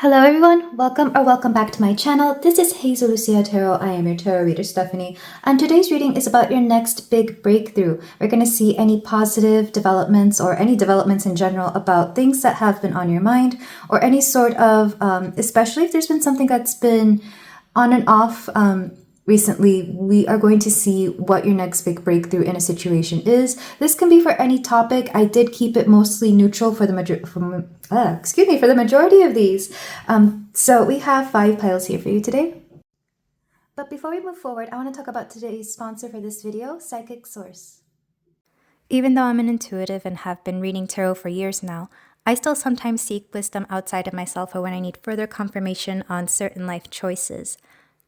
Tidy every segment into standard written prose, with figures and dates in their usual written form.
Hello everyone, welcome back to my channel. This is Hazel Lucia Tarot. I am your tarot reader, Stephanie, and today's reading is about your next big breakthrough. We're going to see any positive developments or any developments in general about things that have been on your mind, or any sort of, especially if there's been something that's been on and off recently. We are going to see what your next big breakthrough in a situation is. This can be for any topic. I did keep it mostly neutral for the majority of these. So we have 5 piles here for you today. But before we move forward, I want to talk about today's sponsor for this video, Psychic Source. Even though I'm an intuitive and have been reading tarot for years now, I still sometimes seek wisdom outside of myself for when I need further confirmation on certain life choices.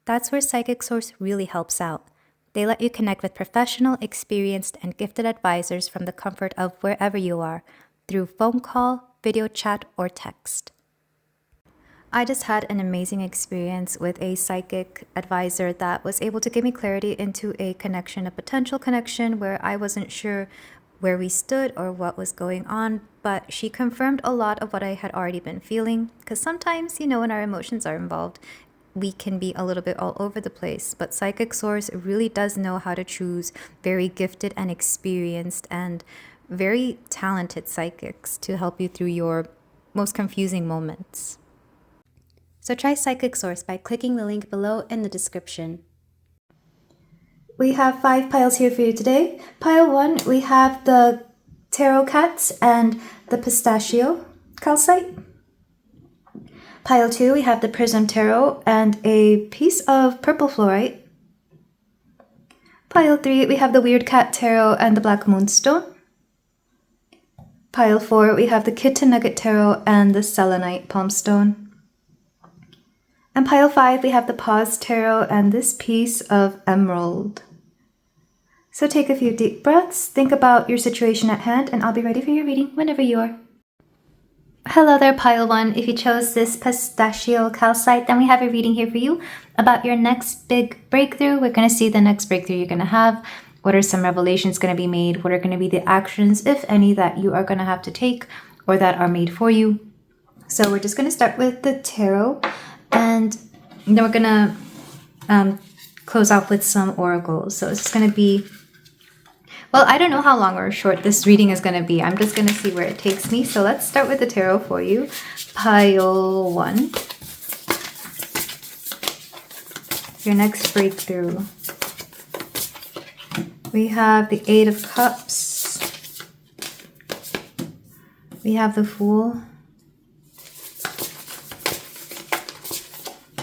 That's where Psychic Source really helps out. They let you connect with professional, experienced, and gifted advisors from the comfort of wherever you are, through phone call, video chat, or text. I just had an amazing experience with a psychic advisor that was able to give me clarity into a connection, a potential connection where I wasn't sure where we stood or what was going on, but she confirmed a lot of what I had already been feeling, because sometimes, when our emotions are involved, we can be a little bit all over the place, but Psychic Source really does know how to choose very gifted and experienced and very talented psychics to help you through your most confusing moments. So try Psychic Source by clicking the link below in the description. We have 5 piles here for you today. Pile 1, we have the tarot cats and the pistachio calcite. Pile 2, we have the prism tarot and a piece of purple flourite. Pile 3, we have the weird cat tarot and the black moonstone. Pile 4, we have the kitten nugget tarot and the selenite palmstone. And pile 5, we have the pause tarot and this piece of emerald. So take a few deep breaths, think about your situation at hand, and I'll be ready for your reading whenever you are. Hello there, pile 1. If you chose this pistachio calcite, then we have a reading here for you about your next big breakthrough. We're going to see the next breakthrough you're going to have. What are some revelations going to be made? What are going to be the actions, if any, that you are going to have to take or that are made for you? So we're just going to start with the tarot, and then we're going to close off with some oracles. So it's going to be, well, I don't know how long or short this reading is going to be. I'm just going to see where it takes me. So let's start with the tarot for you. Pile 1. Your next breakthrough. We have the 8 of Cups. We have the Fool.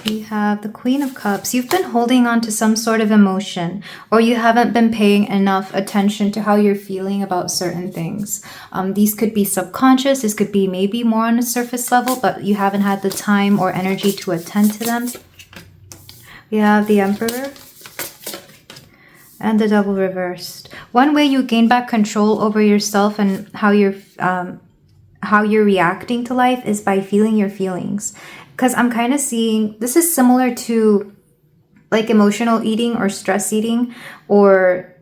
We have the Queen of Cups. You've been holding on to some sort of emotion, or you haven't been paying enough attention to how you're feeling about certain things. These could be subconscious. This could be maybe more on a surface level, but you haven't had the time or energy to attend to them. We have the Emperor and the Devil reversed. One way you gain back control over yourself and how you're reacting to life is by feeling your feelings. Because I'm kind of seeing, this is similar to like emotional eating or stress eating, or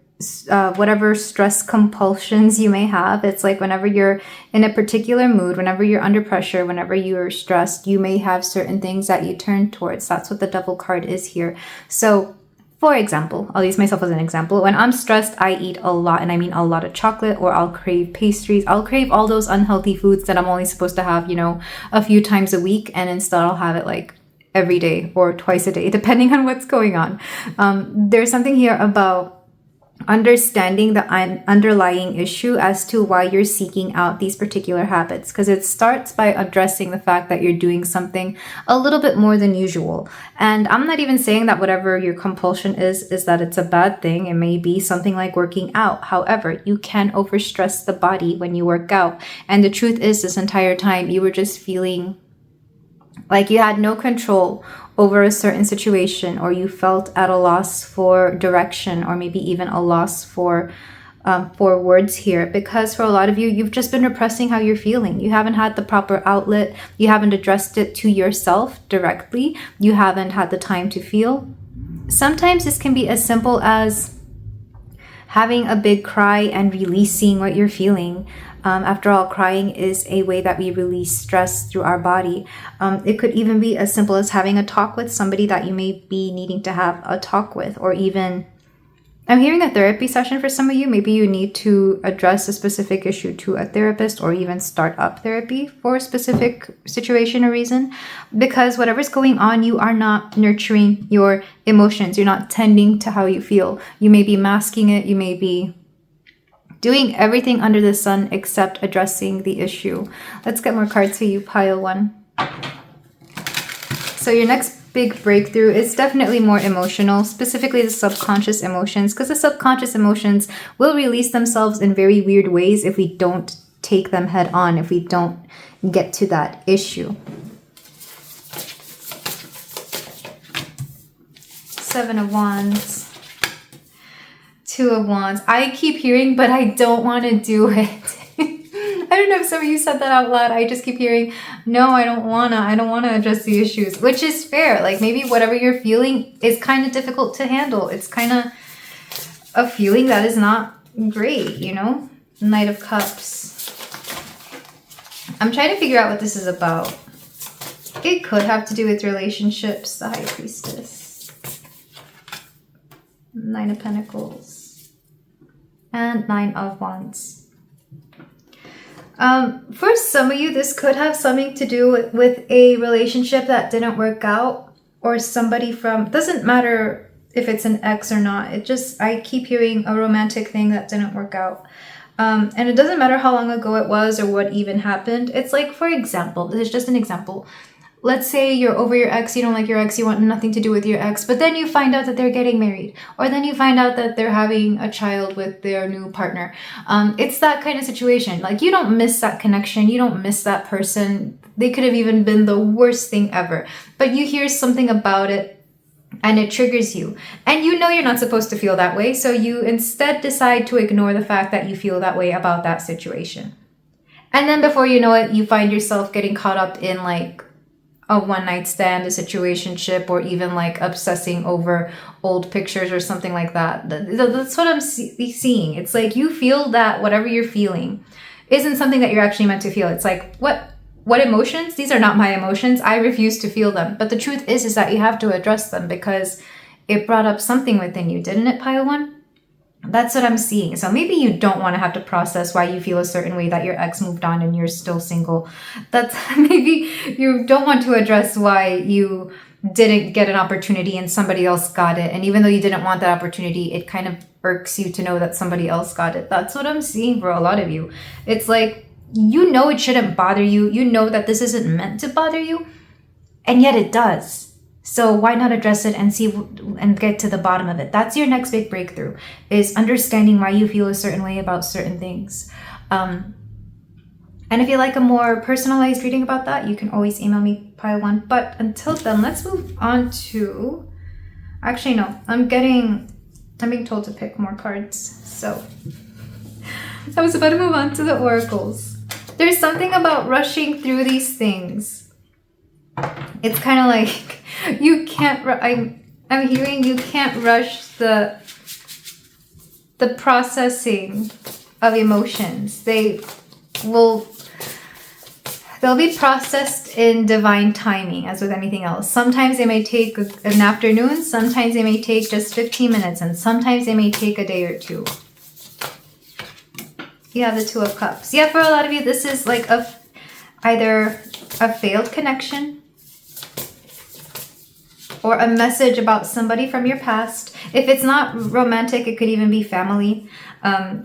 whatever stress compulsions you may have. It's like whenever you're in a particular mood, whenever you're under pressure, whenever you're stressed, you may have certain things that you turn towards. That's what the Devil card is here. So for example, I'll use myself as an example. When I'm stressed, I eat a lot, and I mean a lot of chocolate, or I'll crave pastries. I'll crave all those unhealthy foods that I'm only supposed to have, a few times a week, and instead I'll have it like every day or twice a day, depending on what's going on. There's something here about understanding the underlying issue as to why you're seeking out these particular habits, because it starts by addressing the fact that you're doing something a little bit more than usual. And I'm not even saying that whatever your compulsion is that it's a bad thing. It may be something like working out. However, you can overstress the body when you work out, and the truth is, this entire time you were just feeling like you had no control over a certain situation, or you felt at a loss for direction, or maybe even a loss for words here, because for a lot of you, you've just been repressing how you're feeling. You haven't had the proper outlet. You haven't addressed it to yourself directly. You haven't had the time to feel. Sometimes this can be as simple as having a big cry and releasing what you're feeling. After all, crying is a way that we release stress through our body. It could even be as simple as having a talk with somebody that you may be needing to have a talk with, or even, I'm hearing a therapy session for some of you. Maybe you need to address a specific issue to a therapist, or even start up therapy for a specific situation or reason. Because whatever's going on, you are not nurturing your emotions. You're not tending to how you feel. You may be masking it. You may be doing everything under the sun except addressing the issue. Let's get more cards for you, pile 1. So your next big breakthrough is definitely more emotional, specifically the subconscious emotions, because the subconscious emotions will release themselves in very weird ways if we don't take them head on, if we don't get to that issue. 7 of Wands. 2 of Wands. I keep hearing, but I don't want to do it. I don't know if some of you said that out loud. I just keep hearing, no, I don't want to address the issues, which is fair. Like, maybe whatever you're feeling is kind of difficult to handle. It's kind of a feeling that is not great, you know? Knight of Cups. I'm trying to figure out what this is about. It could have to do with relationships. The High Priestess. 9 of Pentacles. And 9 of Wands. For some of you, this could have something to do with a relationship that didn't work out, or somebody from, doesn't matter if it's an ex or not. It just, I keep hearing a romantic thing that didn't work out. And it doesn't matter how long ago it was or what even happened. It's like, for example, this is just an example. Let's say you're over your ex, you don't like your ex, you want nothing to do with your ex, but then you find out that they're getting married, or then you find out that they're having a child with their new partner. It's that kind of situation. Like, you don't miss that connection, you don't miss that person. They could have even been the worst thing ever, but you hear something about it and it triggers you. And you know you're not supposed to feel that way, so you instead decide to ignore the fact that you feel that way about that situation. And then before you know it, you find yourself getting caught up in like a one-night stand, a situationship, or even like obsessing over old pictures or something like that. That's what I'm seeing. It's like you feel that whatever you're feeling isn't something that you're actually meant to feel. It's like, what emotions? These are not my emotions. I refuse to feel them. But the truth is that you have to address them because it brought up something within you, didn't it, pile 1? That's what I'm seeing. So maybe you don't want to have to process why you feel a certain way, that your ex moved on and you're still single. That's maybe you don't want to address why you didn't get an opportunity and somebody else got it. And even though you didn't want that opportunity, it kind of irks you to know that somebody else got it. That's what I'm seeing for a lot of you. It's like, you know it shouldn't bother you. You know that this isn't meant to bother you, and yet it does. So why not address it and see and get to the bottom of it? That's your next big breakthrough, is understanding why you feel a certain way about certain things. And if you like a more personalized reading about that, you can always email me, pile 1. But until then, let's move on to, actually no, I'm being told to pick more cards. So I was about to move on to the oracles. There's something about rushing through these things. It's kind of like, you can't, I'm hearing you can't rush the processing of emotions. They'll be processed in divine timing, as with anything else. Sometimes they may take an afternoon, sometimes they may take just 15 minutes, and sometimes they may take a day or two. Yeah, the 2 of Cups. Yeah, for a lot of you, this is like either a failed connection or a message about somebody from your past. If it's not romantic, it could even be family.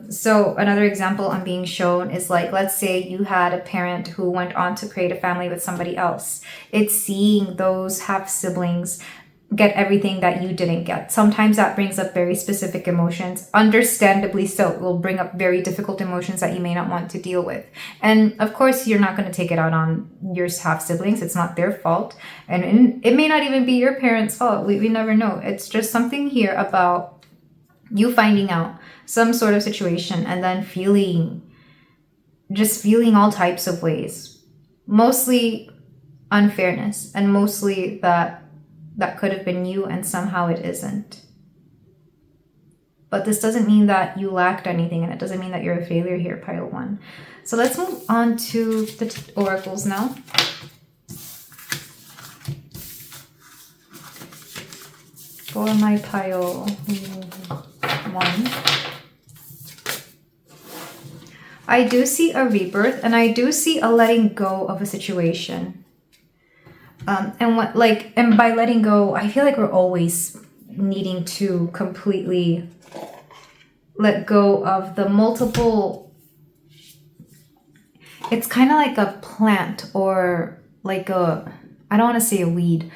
So another example I'm being shown is like, let's say you had a parent who went on to create a family with somebody else. It's seeing those half siblings get everything that you didn't get. Sometimes that brings up very specific emotions. Understandably so, it will bring up very difficult emotions that you may not want to deal with. And of course, you're not going to take it out on your half siblings. It's not their fault. And it may not even be your parents' fault. We never know. It's just something here about you finding out some sort of situation and then feeling all types of ways. Mostly unfairness, and mostly that could have been you and somehow it isn't. But this doesn't mean that you lacked anything, and it doesn't mean that you're a failure here, pile 1. So let's move on to the oracles now. For my pile 1. I do see a rebirth, and I do see a letting go of a situation. And by letting go, I feel like we're always needing to completely let go of the multiple. It's kind of like a plant, or like a, I don't want to say a weed,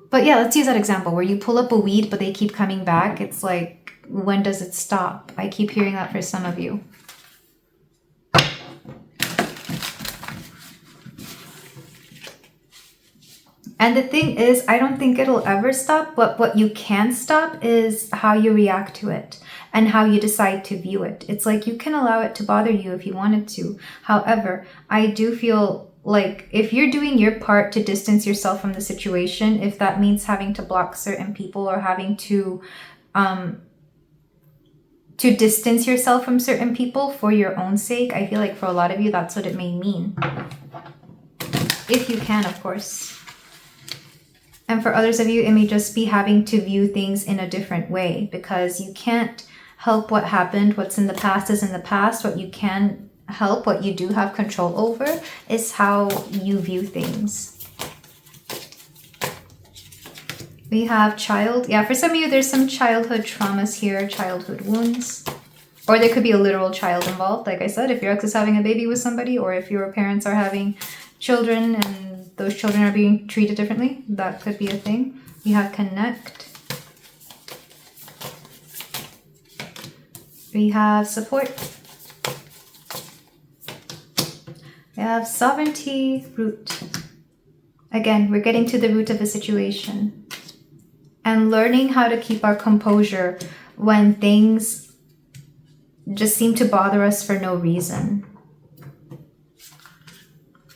but yeah, let's use that example where you pull up a weed but they keep coming back. It's like, when does it stop? I keep hearing that for some of you. And the thing is, I don't think it'll ever stop, but what you can stop is how you react to it and how you decide to view it. It's like you can allow it to bother you if you wanted to. However, I do feel like if you're doing your part to distance yourself from the situation, if that means having to block certain people or having to distance yourself from certain people for your own sake, I feel like for a lot of you, that's what it may mean. If you can, of course. And for others of you, it may just be having to view things in a different way, because you can't help what happened. What's in the past is in the past. What you can help, what you do have control over, is how you view things. We have child. Yeah, for some of you, there's some childhood traumas here, childhood wounds. Or there could be a literal child involved. Like I said, if your ex is having a baby with somebody, or if your parents are having children and those children are being treated differently, that could be a thing. You have connect. We have support. We have sovereignty, root. Again, we're getting to the root of a situation. And learning how to keep our composure when things just seem to bother us for no reason.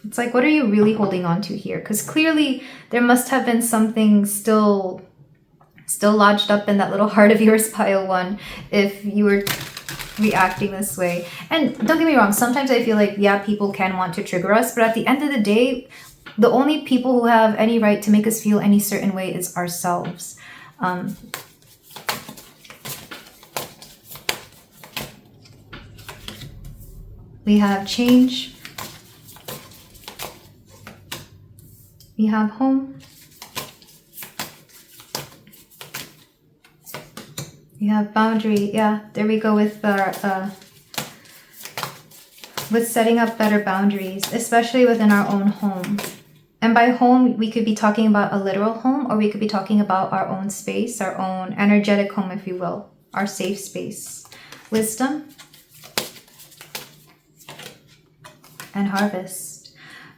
It's like, what are you really holding on to here? Because clearly there must have been something still lodged up in that little heart of yours, pile 1, if you were reacting this way. And don't get me wrong, sometimes I feel like, yeah, people can want to trigger us, but at the end of the day, the only people who have any right to make us feel any certain way is ourselves. We have change. We have home. We have boundary. Yeah, there we go with our with setting up better boundaries, especially within our own home. And by home, we could be talking about a literal home, or we could be talking about our own space, our own energetic home, if you will, our safe space. Wisdom and harvest.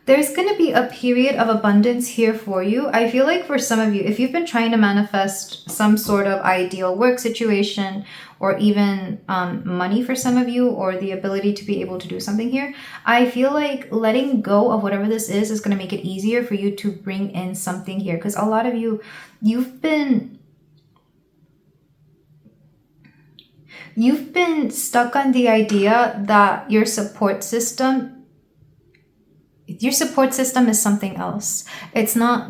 There's going to be a period of abundance here for you. I feel like for some of you, if you've been trying to manifest some sort of ideal work situation, or even money for some of you, or the ability to be able to do something here, I feel like letting go of whatever this is going to make it easier for you to bring in something here. Because a lot of you, you've been stuck on the idea that your support system is something else. It's not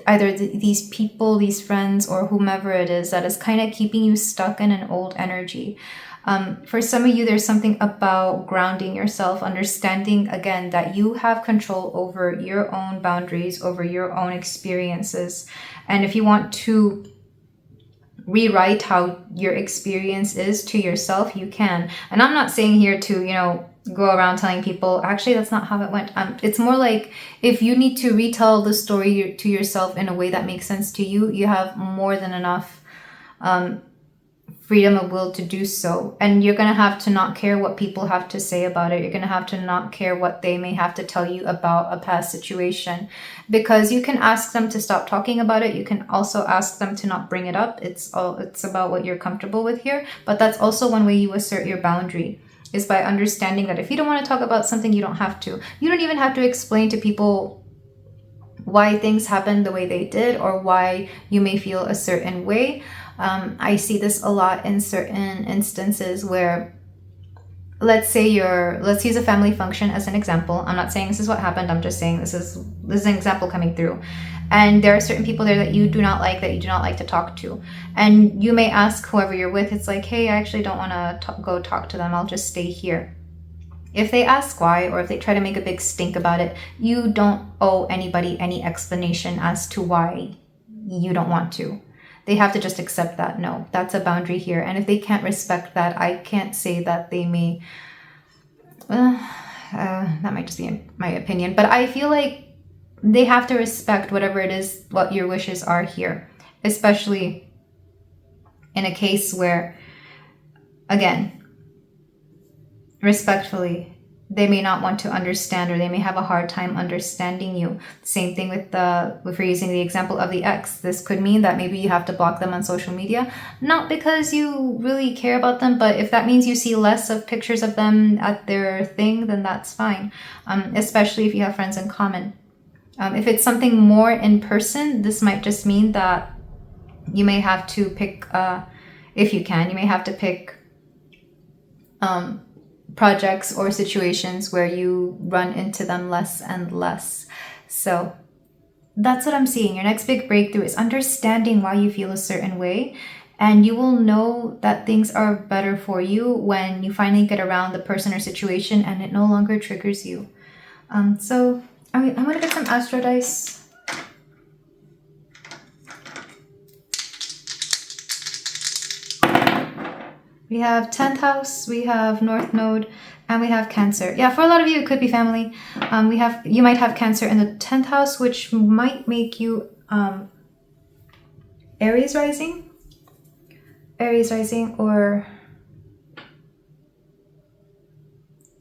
either these people, these friends, or whomever it is that is kind of keeping you stuck in an old energy. For some of you, there's something about grounding yourself, understanding, again, that you have control over your own boundaries, over your own experiences. And if you want to rewrite how your experience is to yourself, you can. And I'm not saying here to, go around telling people, actually, that's not how it went. It's more like, if you need to retell the story to yourself in a way that makes sense to you, you have more than enough freedom of will to do so. And you're going to have to not care what people have to say about it. You're going to have to not care what they may have to tell you about a past situation, because you can ask them to stop talking about it. You can also ask them to not bring it up. It's about what you're comfortable with here. But that's also one way you assert your boundary, is by understanding that if you don't want to talk about something, you don't have to. You don't even have to explain to people why things happened the way they did, or why you may feel a certain way. I see this a lot in certain instances where, let's use a family function as an example. I'm not saying this is what happened. I'm just saying this is an example coming through. And there are certain people there that you do not like to talk to. And you may ask whoever you're with, it's like, hey, I actually don't want to go talk to them. I'll just stay here. If they ask why, or if they try to make a big stink about it, you don't owe anybody any explanation as to why you don't want to. They have to just accept that, no, that's a boundary here. And if they can't respect that, I can't say that they may, that might just be my opinion, but I feel like they have to respect whatever it is, what your wishes are here, especially in a case where, again, respectfully, they may not want to understand, or they may have a hard time understanding you. Same thing with if we're using the example of the ex. This could mean that maybe you have to block them on social media, not because you really care about them, but if that means you see less of pictures of them at their thing, then that's fine. Especially if you have friends in common. If it's something more in person, this might just mean that you may have to pick, if you can, you may have to pick projects or situations where you run into them less and less. So that's what I'm seeing. Your next big breakthrough is understanding why you feel a certain way. And you will know that things are better for you when you finally get around the person or situation and it no longer triggers you. So I'm going to get some astro dice. We have 10th house, we have North Node, and we have Cancer. Yeah, for a lot of you, it could be family. You might have Cancer in the 10th house, which might make you Aries rising, or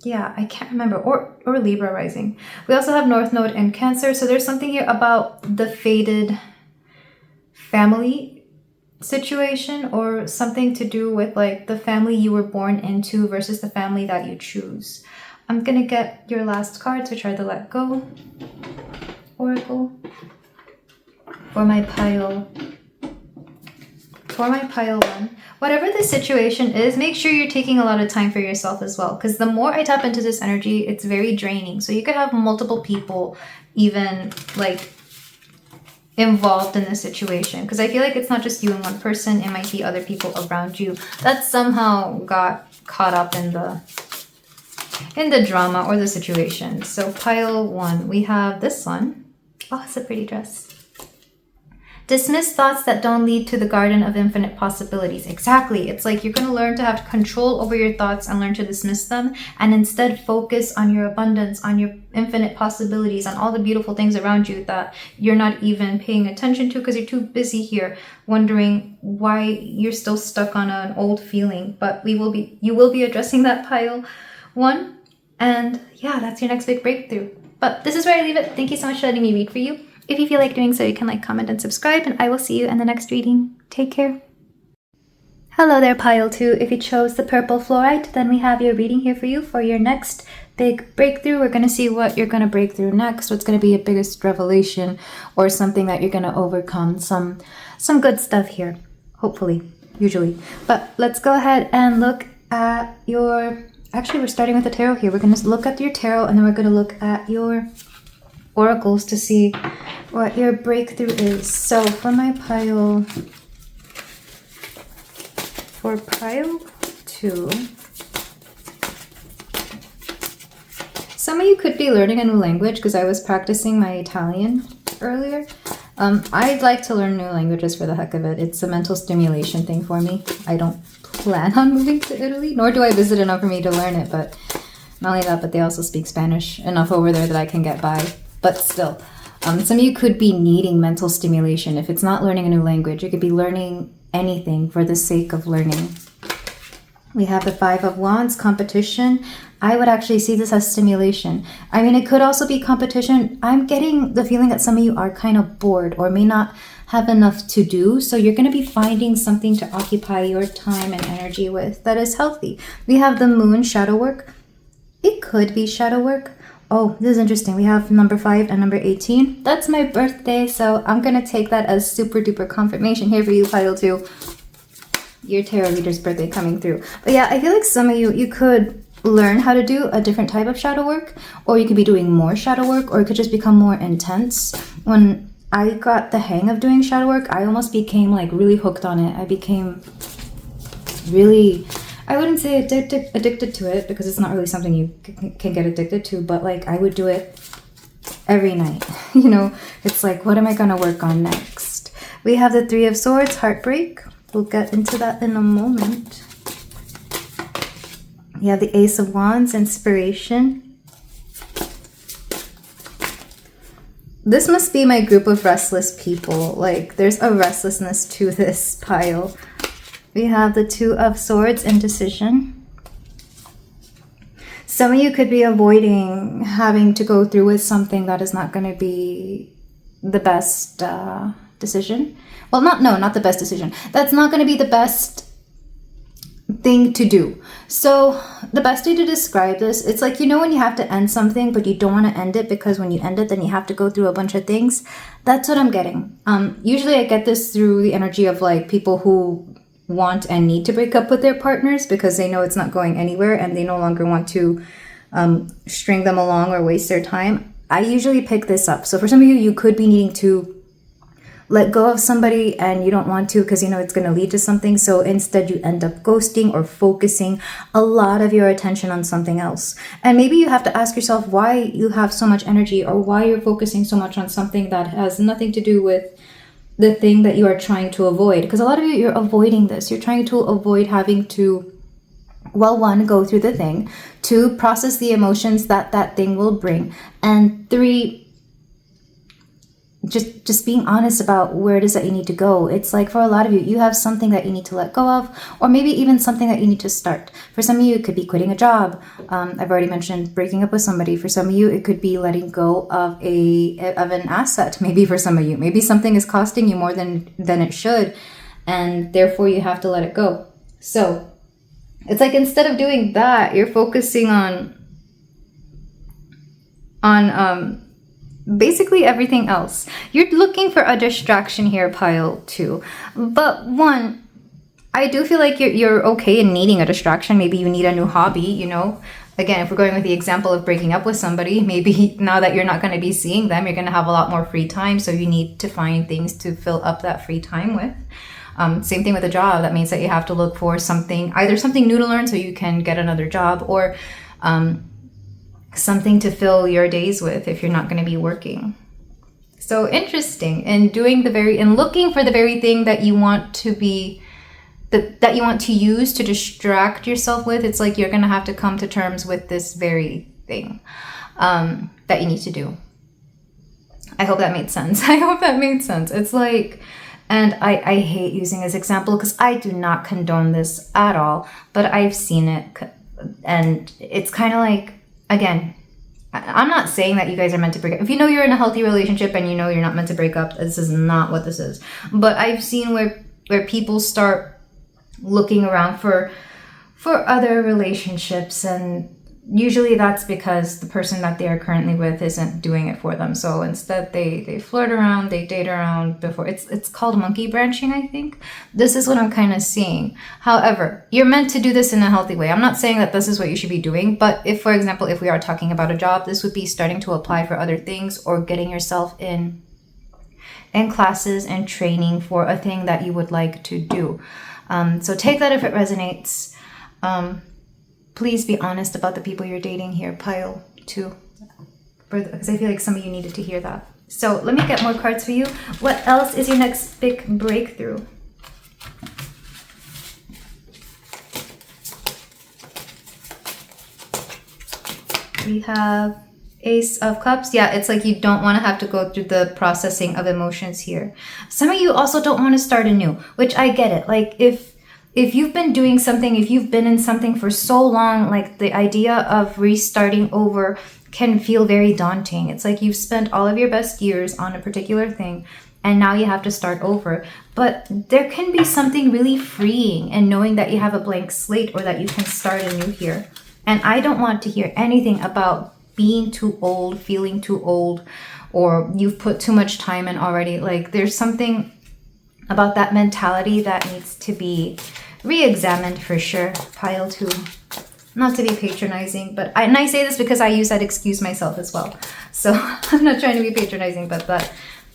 yeah, I can't remember, or Libra rising. We also have North Node and Cancer, so there's something here about the faded family situation, or something to do with like the family you were born into versus the family that you choose. I'm gonna get your last cards, which are the Let Go Oracle for my pile 1. Whatever the situation is, make sure you're taking a lot of time for yourself as well, because the more I tap into this energy, it's very draining. So you could have multiple people even like involved in this situation, because I feel like it's not just you and one person, it might be other people around you that somehow got caught up in the drama or the situation. So pile 1, we have this one. Oh, it's a pretty dress. Dismiss thoughts that don't lead to the garden of infinite possibilities. Exactly. It's like you're going to learn to have control over your thoughts and learn to dismiss them, and instead focus on your abundance, on your infinite possibilities, on all the beautiful things around you that you're not even paying attention to because you're too busy here wondering why you're still stuck on an old feeling. But you will be addressing that pile 1, and yeah, that's your next big breakthrough. But this is where I leave it. Thank you so much for letting me read for you. If you feel like doing so, you can like, comment, and subscribe, and I will see you in the next reading. Take care. Hello there, pile 2. If you chose the purple fluorite, then we have your reading here for you for your next big breakthrough. We're going to see what you're going to break through next, what's going to be your biggest revelation, or something that you're going to overcome. Some good stuff here, hopefully, usually. But let's go ahead and look at your... Actually, we're starting with the tarot here. We're going to look at your tarot, and then we're going to look at your oracles to see what your breakthrough is. So for pile 2, some of you could be learning a new language, because I was practicing my Italian earlier. I'd like to learn new languages for the heck of it. It's a mental stimulation thing for me. I don't plan on moving to Italy, nor do I visit enough for me to learn it, but not only that, but they also speak Spanish enough over there that I can get by. But still, some of you could be needing mental stimulation. If it's not learning a new language, you could be learning anything for the sake of learning. We have the 5 of Wands, competition. I would actually see this as stimulation. I mean, it could also be competition. I'm getting the feeling that some of you are kind of bored or may not have enough to do. So you're going to be finding something to occupy your time and energy with that is healthy. We have the moon, shadow work. It could be shadow work. Oh, this is interesting. We have number 5 and number 18. That's my birthday, so I'm going to take that as super duper confirmation here for you, pile 2. Your tarot reader's birthday coming through. But yeah, I feel like some of you could learn how to do a different type of shadow work, or you could be doing more shadow work, or it could just become more intense. When I got the hang of doing shadow work, I almost became like really hooked on it. I became really, I wouldn't say addicted to it, because it's not really something you can get addicted to, but like I would do it every night. You know, it's like, what am I gonna work on next? We have the Three of Swords, heartbreak. We'll get into that in a moment. You have the Ace of Wands, inspiration. This must be my group of restless people. Like, there's a restlessness to this pile. We have the Two of Swords, indecision. Some of you could be avoiding having to go through with something that is not going to be the best decision. Well, not the best decision. That's not going to be the best thing to do. So the best way to describe this, it's like, you know, when you have to end something, but you don't want to end it because when you end it, then you have to go through a bunch of things. That's what I'm getting. Usually I get this through the energy of like people who want and need to break up with their partners because they know it's not going anywhere and they no longer want to string them along or waste their time. I usually pick this up. So for some of you, you could be needing to let go of somebody and you don't want to because you know it's going to lead to something. So instead you end up ghosting or focusing a lot of your attention on something else. And maybe you have to ask yourself why you have so much energy or why you're focusing so much on something that has nothing to do with the thing that you are trying to avoid. Because a lot of you, you're avoiding this. You're trying to avoid having to, well, one, go through the thing, two, process the emotions that that thing will bring, and three, just being honest about where it is that you need to go. It's like for a lot of you, you have something that you need to let go of, or maybe even something that you need to start. For some of you, it could be quitting a job. I've already mentioned breaking up with somebody. For some of you, it could be letting go of an asset. Maybe for some of you, maybe something is costing you more than it should, and therefore you have to let it go. So it's like instead of doing that, you're focusing on basically everything else. You're looking for a distraction here, pile 2. But 1, I do feel like you're okay in needing a distraction. Maybe you need a new hobby, you know. Again, if we're going with the example of breaking up with somebody, maybe now that you're not going to be seeing them, you're going to have a lot more free time. So you need to find things to fill up that free time with. Same thing with a job. That means that you have to look for something, either something new to learn so you can get another job, or something to fill your days with if you're not going to be working. So interesting. And looking for the very thing that you want to be, that you want to use to distract yourself with. It's like you're going to have to come to terms with this very thing that you need to do. I hope that made sense. I hope that made sense. It's like, and I hate using this example because I do not condone this at all, but I've seen it, and it's kind of like, again, I'm not saying that you guys are meant to break up. If you know you're in a healthy relationship and you know you're not meant to break up, this is not what this is. But I've seen where people start looking around for other relationships, and usually that's because the person that they are currently with isn't doing it for them. So instead they flirt around, they date around before. It's called monkey branching, I think. This is what I'm kind of seeing. However, you're meant to do this in a healthy way. I'm not saying that this is what you should be doing, but if, for example, if we are talking about a job, this would be starting to apply for other things or getting yourself in classes and training for a thing that you would like to do. So take that if it resonates. Please be honest about the people you're dating here, pile 2, because I feel like some of you needed to hear that. So let me get more cards for you. What else is your next big breakthrough? We have Ace of Cups. Yeah, it's like you don't want to have to go through the processing of emotions here. Some of you also don't want to start anew, which I get it. Like if you've been doing something, if you've been in something for so long, like the idea of restarting over can feel very daunting. It's like you've spent all of your best years on a particular thing and now you have to start over. But there can be something really freeing in knowing that you have a blank slate or that you can start anew here. And I don't want to hear anything about being too old, feeling too old, or you've put too much time in already. Like there's something about that mentality that needs to be re-examined for sure. Pile 2. Not to be patronizing, but and I say this because I use that excuse myself as well. So I'm not trying to be patronizing, but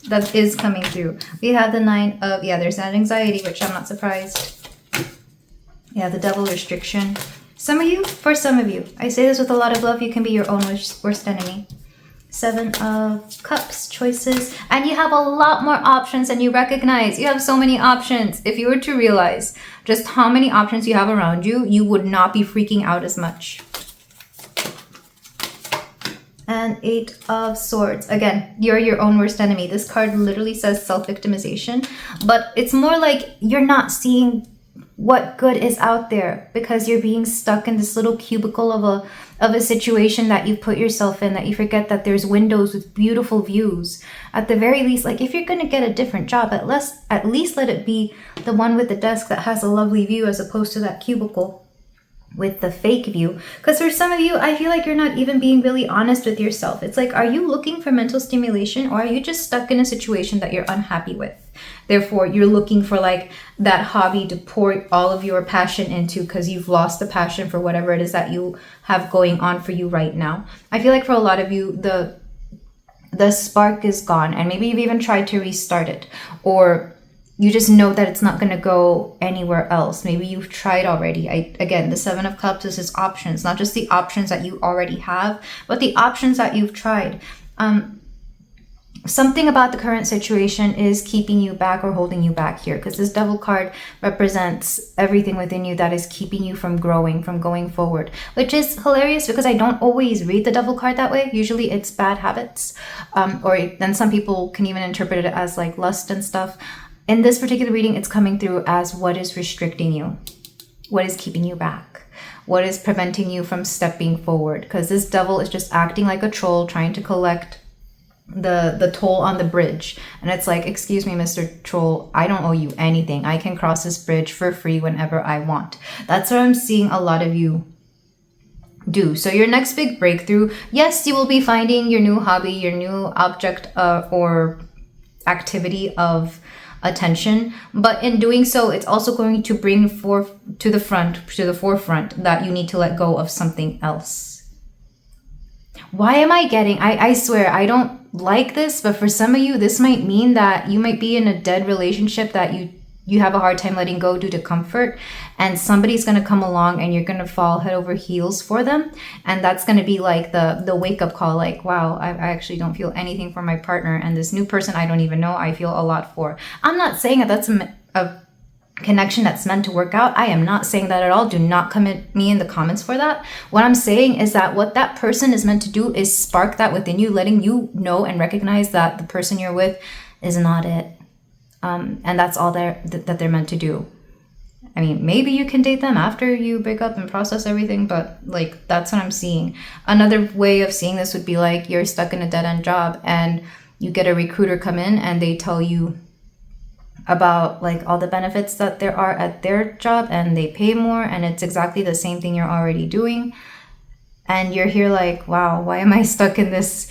that is coming through. We have the 9 of, yeah, there's that anxiety, which I'm not surprised. Yeah, the devil restriction. Some of you, for some of you, I say this with a lot of love, you can be your own worst enemy. 7 of Cups, choices, and you have a lot more options than you recognize. You have so many options. If you were to realize just how many options you have around you, you would not be freaking out as much. And 8 of Swords. Again, you're your own worst enemy. This card literally says self-victimization, but it's more like you're not seeing what good is out there because you're being stuck in this little cubicle of a situation that you put yourself in, that you forget that there's windows with beautiful views. At the very least, like if you're going to get a different job, at least let it be the one with the desk that has a lovely view as opposed to that cubicle with the fake view. Because for some of you, I feel like you're not even being really honest with yourself. It's like, are you looking for mental stimulation, or are you just stuck in a situation that you're unhappy with? Therefore, you're looking for like that hobby to pour all of your passion into because you've lost the passion for whatever it is that you have going on for you right now. I feel like for a lot of you, the spark is gone, and maybe you've even tried to restart it, or you just know that it's not going to go anywhere else. Maybe you've tried already. Again, the 7 of Cups is options, not just the options that you already have, but the options that you've tried. Something about the current situation is keeping you back or holding you back here, because this Devil card represents everything within you that is keeping you from growing, from going forward, which is hilarious because I don't always read the Devil card that way. Usually it's bad habits, or then some people can even interpret it as like lust and stuff. In this particular reading, it's coming through as what is restricting you, what is keeping you back, what is preventing you from stepping forward, because this Devil is just acting like a troll trying to collect the toll on the bridge. And it's like, excuse me, Mr. Troll, I don't owe you anything. I can cross this bridge for free whenever I want. That's what I'm seeing a lot of you do. So your next big breakthrough, yes, you will be finding your new hobby, your new object or activity of attention, but in doing so, it's also going to bring to the forefront that you need to let go of something else. Why am I getting, I swear, I don't like this, but for some of you, this might mean that you might be in a dead relationship that you have a hard time letting go due to comfort, and somebody's going to come along and you're going to fall head over heels for them. And that's going to be like the wake-up call, like, wow, I actually don't feel anything for my partner, and this new person I don't even know I feel a lot for. I'm not saying that that's a connection that's meant to work out. I am not saying that at all. Do not come at me in the comments for that. What I'm saying is that what that person is meant to do is spark that within you, letting you know and recognize that the person you're with is not it. And that's all that they're meant to do. I mean, maybe you can date them after you break up and process everything, but like, that's what I'm seeing. Another way of seeing this would be like you're stuck in a dead-end job and you get a recruiter come in and they tell you about like all the benefits that there are at their job, and they pay more, and it's exactly the same thing you're already doing. And you're here like, wow, why am I stuck in this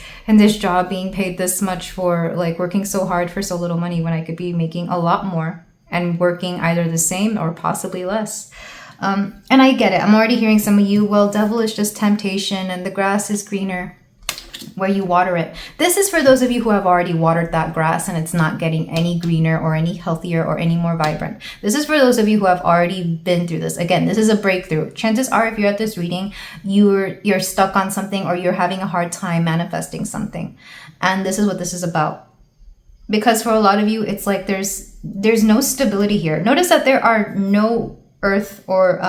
job being paid this much for like working so hard for so little money when I could be making a lot more and working either the same or possibly less? And I get it. I'm already hearing some of you, well, devil is just temptation and the grass is greener where you water it. This is for those of you who have already watered that grass and it's not getting any greener or any healthier or any more vibrant. This is for those of you who have already been through this. Again, this is a breakthrough. Chances are, if you're at this reading, you're stuck on something, or you're having a hard time manifesting something. And this is what this is about. Because for a lot of you, it's like there's no stability here. Notice that there are no Earth or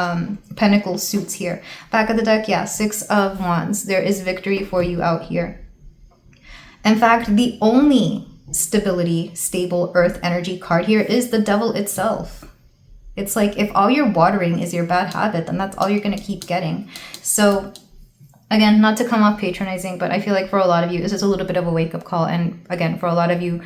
Pentacle suits here. Back of the deck, yeah, 6 of Wands. There is victory for you out here. In fact, the only stable Earth energy card here is the Devil itself. It's like, if all you're watering is your bad habit, then that's all you're going to keep getting. So again, not to come off patronizing, but I feel like for a lot of you, this is a little bit of a wake-up call. And again, for a lot of you,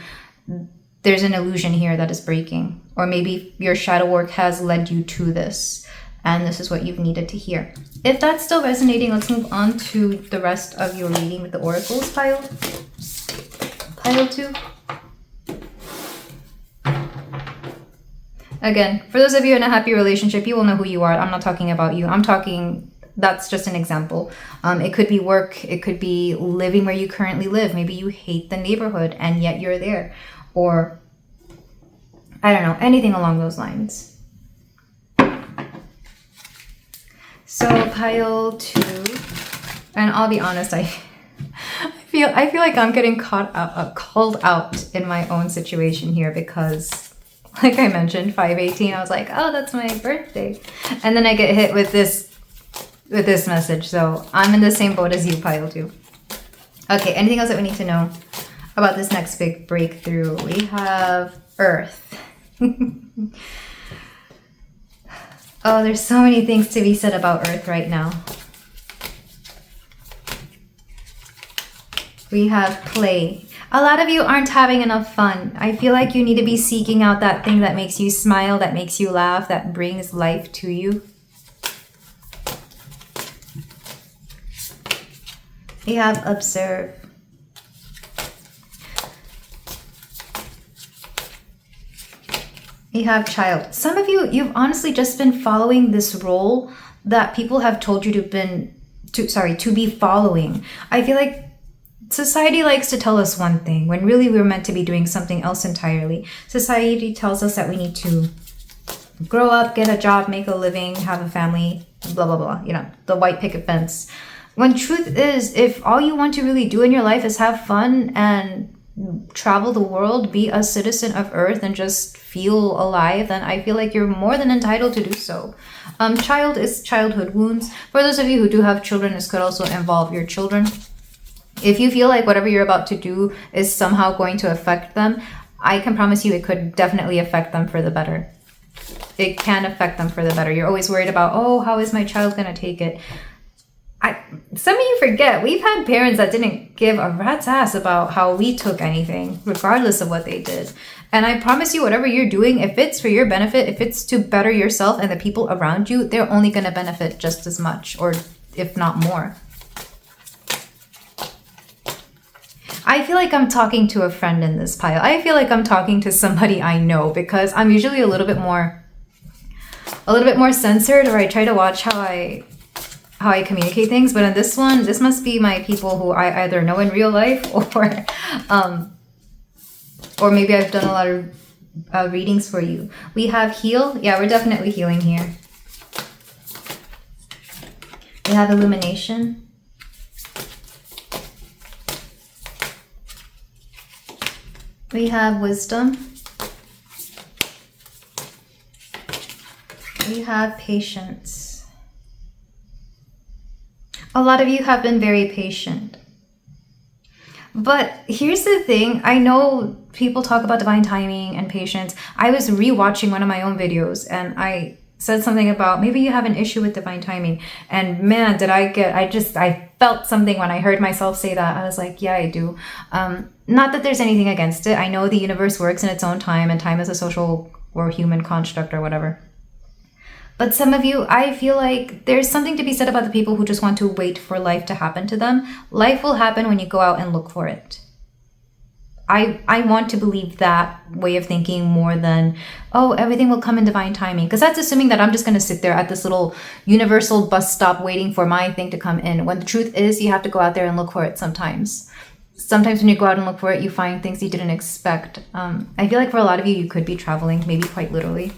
there's an illusion here that is breaking, or maybe your shadow work has led you to this, and this is what you've needed to hear. If that's still resonating, let's move on to the rest of your reading with the oracles. Pile 2. Again, for those of you in a happy relationship, you will know who you are. I'm not talking about you. I'm talking, that's just an example. It could be work. It could be living where you currently live. Maybe you hate the neighborhood and yet you're there. Or, I don't know, anything along those lines. So pile 2, and I'll be honest, I feel like I'm getting called out in my own situation here because, like I mentioned, 5/18, I was like, oh, that's my birthday. And then I get hit with this message. So I'm in the same boat as you, pile 2. Okay, anything else that we need to know about this next big breakthrough? We have Earth. Oh, there's so many things to be said about Earth right now. We have play. A lot of you aren't having enough fun. I feel like you need to be seeking out that thing that makes you smile, that makes you laugh, that brings life to you. We have observe. We have child. Some of you, you've honestly just been following this role that people have told you to be following. I feel like society likes to tell us one thing when really we're meant to be doing something else entirely. Society tells us that we need to grow up, get a job, make a living, have a family, blah, blah, blah. You know, the white picket fence. When truth is, if all you want to really do in your life is have fun and travel the world, be a citizen of Earth, and just feel alive, then I feel like you're more than entitled to do so. Child is childhood wounds. For those of you who do have children, this could also involve your children. If you feel like whatever you're about to do is somehow going to affect them, I can promise you it could definitely affect them for the better. It can affect them for the better. You're always worried about, oh, how is my child going to take it? Some of you forget, we've had parents that didn't give a rat's ass about how we took anything, regardless of what they did. And I promise you, whatever you're doing, if it's for your benefit, if it's to better yourself and the people around you, they're only going to benefit just as much, or if not more. I feel like I'm talking to a friend in this pile. I feel like I'm talking to somebody I know, because I'm usually a little bit more censored, or I try to watch how I communicate things. But in this one, this must be my people who I either know in real life, or maybe I've done a lot of readings for you. We have heal. Yeah, we're definitely healing here. We have illumination. We have wisdom. We have patience. A lot of you have been very patient. But here's the thing. I know people talk about divine timing and patience. I was rewatching one of my own videos and I said something about maybe you have an issue with divine timing. And man, I felt something when I heard myself say that. I was like, yeah, I do. Not that there's anything against it. I know the universe works in its own time, and time is a social or human construct or whatever. But some of you, I feel like there's something to be said about the people who just want to wait for life to happen to them. Life will happen when you go out and look for it. I want to believe that way of thinking more than, oh, everything will come in divine timing. Because that's assuming that I'm just going to sit there at this little universal bus stop waiting for my thing to come in. When the truth is, you have to go out there and look for it sometimes. Sometimes when you go out and look for it, you find things you didn't expect. I feel like for a lot of you, you could be traveling, maybe quite literally.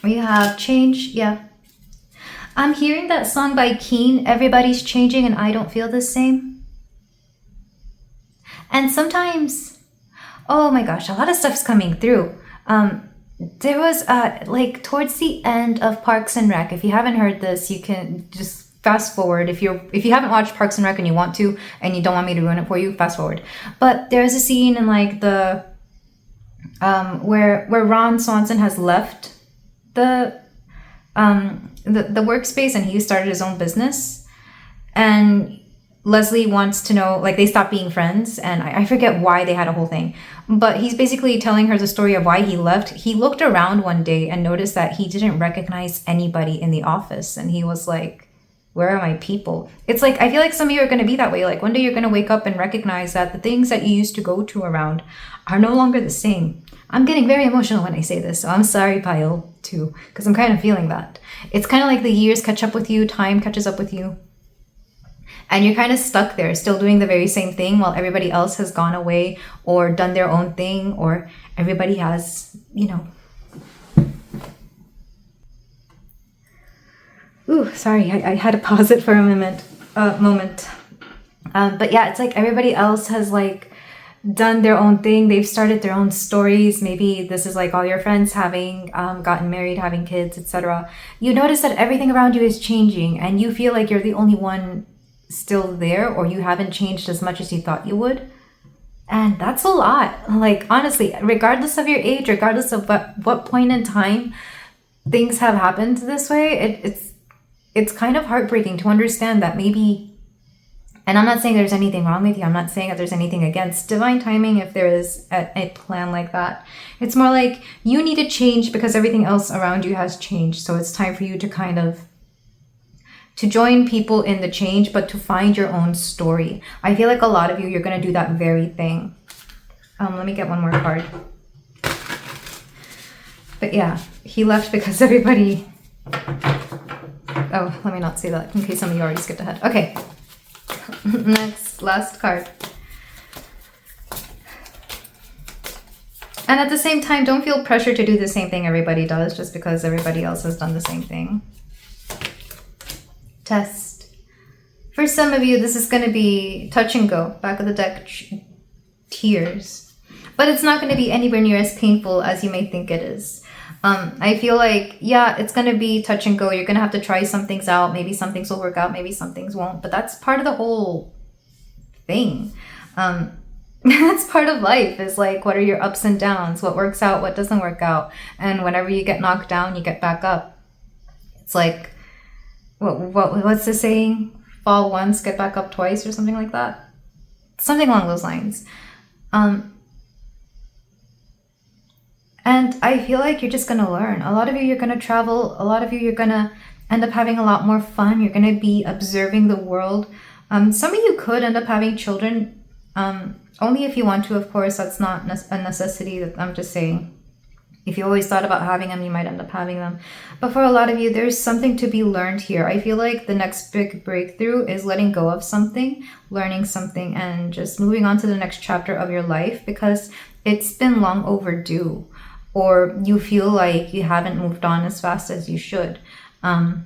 We have change, yeah. I'm hearing that song by Keen, Everybody's Changing and I Don't Feel the Same. And sometimes, oh my gosh, a lot of stuff's coming through. There was like towards the end of Parks and Rec. If you haven't heard this, you can just fast forward. If you haven't watched Parks and Rec and you want to, and you don't want me to ruin it for you, fast forward. But there's a scene in like the where Ron Swanson has left the workspace and he started his own business, and Leslie wants to know, like, they stopped being friends, and I forget why they had a whole thing, but he's basically telling her the story of why he left. He looked around one day and noticed that he didn't recognize anybody in the office, and he was like, Where are my people? It's like, I feel like some of you are going to be that way. Like one day you're going to wake up and recognize that the things that you used to go to around are no longer the same. I'm getting very emotional when I say this, so I'm sorry, Pile, too, because I'm kind of feeling that. It's kind of like the years catch up with you, time catches up with you, and you're kind of stuck there, still doing the very same thing while everybody else has gone away or done their own thing, or everybody has, you know. Ooh, sorry, I had to pause it for a moment. But yeah, it's like everybody else has like done their own thing. They've started their own stories. Maybe this is like all your friends having gotten married, having kids, etc. You notice that everything around you is changing and you feel like you're the only one still there, or you haven't changed as much as you thought you would. And that's a lot. Like honestly, regardless of your age, regardless of what point in time things have happened this way, it's kind of heartbreaking to understand that maybe, and I'm not saying there's anything wrong with you. I'm not saying that there's anything against divine timing if there is a plan like that. It's more like you need to change because everything else around you has changed. So it's time for you to kind of to join people in the change, but to find your own story. I feel like a lot of you, you're going to do that very thing. Let me get one more card. But yeah, he left because everybody... Oh, let me not say that in case some of you already skipped ahead. Okay. Last card. And at the same time, don't feel pressure to do the same thing everybody does just because everybody else has done the same thing. Test. For some of you, this is going to be touch and go. Back of the deck, tears. But it's not going to be anywhere near as painful as you may think it is. I feel like, yeah, it's going to be touch and go. You're going to have to try some things out. Maybe some things will work out. Maybe some things won't. But that's part of the whole thing. That's part of life, is like, what are your ups and downs? What works out? What doesn't work out? And whenever you get knocked down, you get back up. It's like, what's the saying? Fall once, get back up twice, or something like that. Something along those lines. And I feel like you're just going to learn. A lot of you, you're going to travel. A lot of you, you're going to end up having a lot more fun. You're going to be observing the world. Some of you could end up having children. Only if you want to, of course. That's not a necessity. That I'm just saying. If you always thought about having them, you might end up having them. But for a lot of you, there's something to be learned here. I feel like the next big breakthrough is letting go of something, learning something, and just moving on to the next chapter of your life, because it's been long overdue. Or you feel like you haven't moved on as fast as you should. And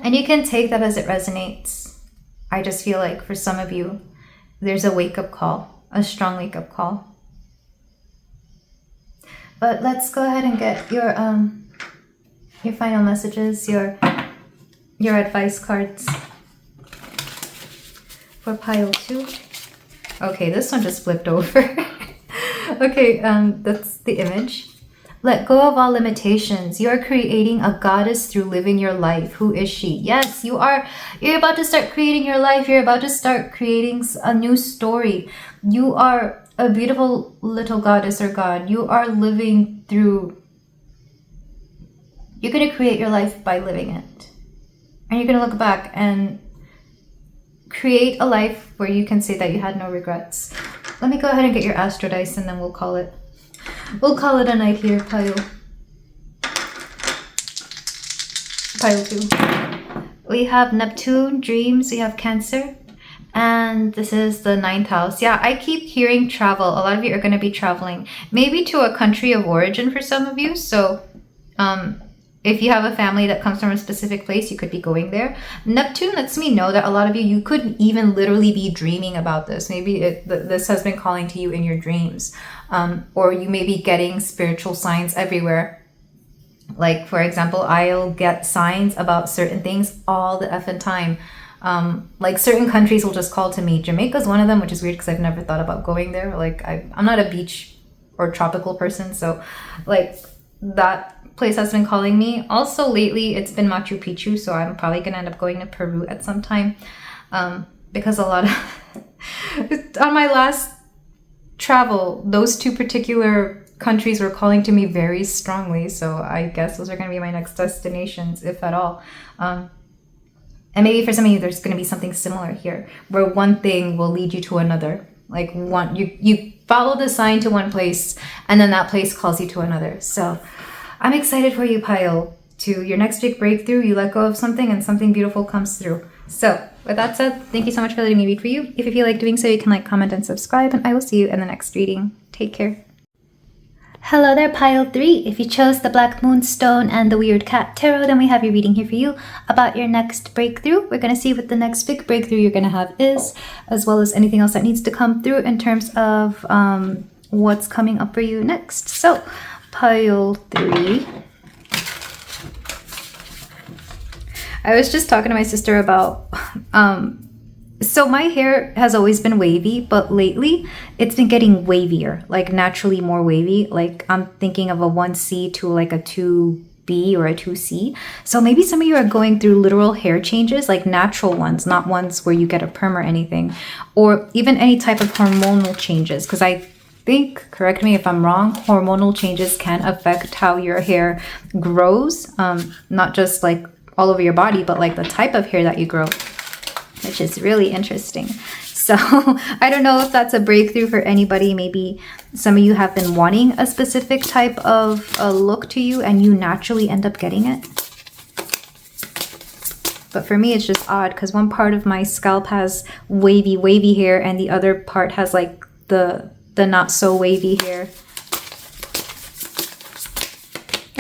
you can take that as it resonates. I just feel like for some of you, there's a wake-up call, a strong wake-up call. But let's go ahead and get your final messages, your advice cards for pile 2. Okay, this one just flipped over. Okay, that's the image. Let go of all limitations. You are creating a goddess through living your life. Who is she? Yes, you are. You're about to start creating your life. You're about to start creating a new story. You are a beautiful little goddess or god. You are living through... You're going to create your life by living it. And you're going to look back and create a life where you can say that you had no regrets. Let me go ahead and get your astro dice and then we'll call it a night here, pile 2. We have Neptune, dreams, we have Cancer, and this is the 9th house. Yeah, I keep hearing travel. A lot of you are going to be traveling, maybe to a country of origin for some of you. So if you have a family that comes from a specific place, you could be going there. Neptune lets me know that a lot of you could even literally be dreaming about this. Maybe this has been calling to you in your dreams. Or you may be getting spiritual signs everywhere. Like, for example, I'll get signs about certain things all the effing time. Like certain countries will just call to me. Jamaica's one of them, which is weird because I've never thought about going there. Like, I'm not a beach or tropical person. So, like, that place has been calling me. Also lately it's been Machu Picchu, so I'm probably gonna end up going to Peru at some time, because a lot of on my last travel, those two particular countries were calling to me very strongly, so I guess those are gonna be my next destinations, if at all. And maybe for some of you, there's going to be something similar here, where one thing will lead you to another. Like you follow the sign to one place, and then that place calls you to another. So I'm excited for you, Pile. To your next big breakthrough, you let go of something and something beautiful comes through. So with that said, thank you so much for letting me read for you. If you feel like doing so, you can like, comment, and subscribe, and I will see you in the next reading. Take care. Hello there, Pile 3. If you chose the Black Moonstone and the Weird Cat Tarot, then we have your reading here for you about your next breakthrough. We're going to see what the next big breakthrough you're going to have is, as well as anything else that needs to come through in terms of what's coming up for you next. So, Pile 3. I was just talking to my sister about, so my hair has always been wavy, but lately it's been getting wavier, like naturally more wavy. Like I'm thinking of a 1C to like a 2B or a 2C. So maybe some of you are going through literal hair changes, like natural ones, not ones where you get a perm or anything, or even any type of hormonal changes. Because I think, correct me if I'm wrong, hormonal changes can affect how your hair grows, not just like all over your body, but like the type of hair that you grow, which is really interesting. So I don't know if that's a breakthrough for anybody. Maybe some of you have been wanting a specific type of a look to you and you naturally end up getting it. But for me, it's just odd because one part of my scalp has wavy hair and the other part has like the not so wavy hair.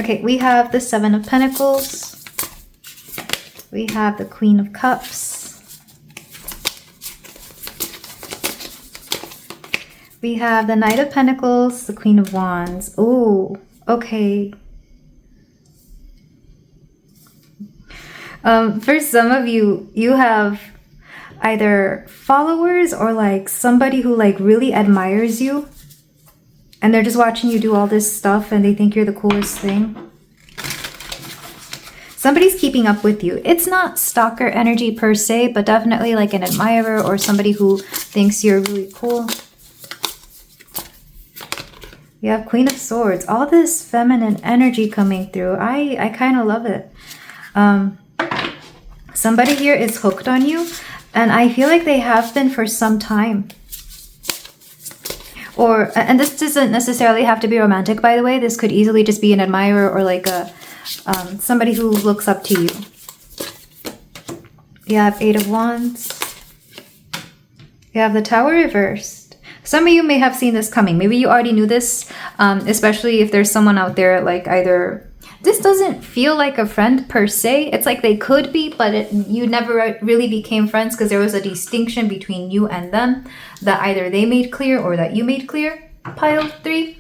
Okay, we have the Seven of Pentacles. We have the Queen of Cups. We have the Knight of Pentacles, the Queen of Wands. Oh, okay. For some of you, you have either followers or like somebody who like really admires you. And they're just watching you do all this stuff and they think you're the coolest thing. Somebody's keeping up with you. It's not stalker energy per se, but definitely like an admirer or somebody who thinks you're really cool. You have Queen of Swords. All this feminine energy coming through. I kind of love it. Somebody here is hooked on you, and I feel like they have been for some time. Or, and this doesn't necessarily have to be romantic, by the way. This could easily just be an admirer or like a somebody who looks up to you. You have Eight of Wands. You have the Tower reversed. Some of you may have seen this coming. Maybe you already knew this, especially if there's someone out there like either... This doesn't feel like a friend per se. It's like they could be, but you never really became friends because there was a distinction between you and them that either they made clear or that you made clear. Pile 3.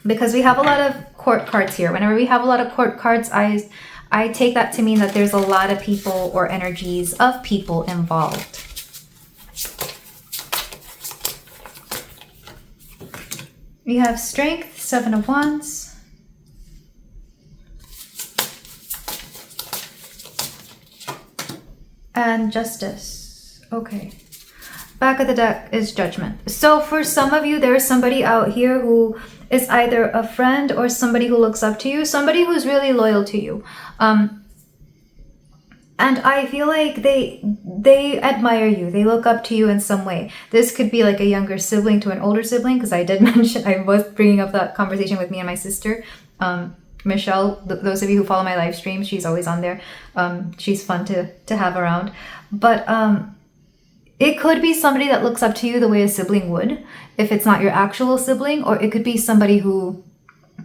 Because we have a lot of court cards here. Whenever we have a lot of court cards, I take that to mean that there's a lot of people or energies of people involved. We have Strength, Seven of Wands. And Justice. Okay. Back of the deck is Judgment. So for some of you, there's somebody out here who is either a friend or somebody who looks up to you, somebody who's really loyal to you. And I feel like they admire you. They look up to you in some way. This could be like a younger sibling to an older sibling, because I did mention, I was bringing up that conversation with me and my sister. Michelle, those of you who follow my live streams, she's always on there. She's fun to have around. But it could be somebody that looks up to you the way a sibling would, if it's not your actual sibling, or it could be somebody who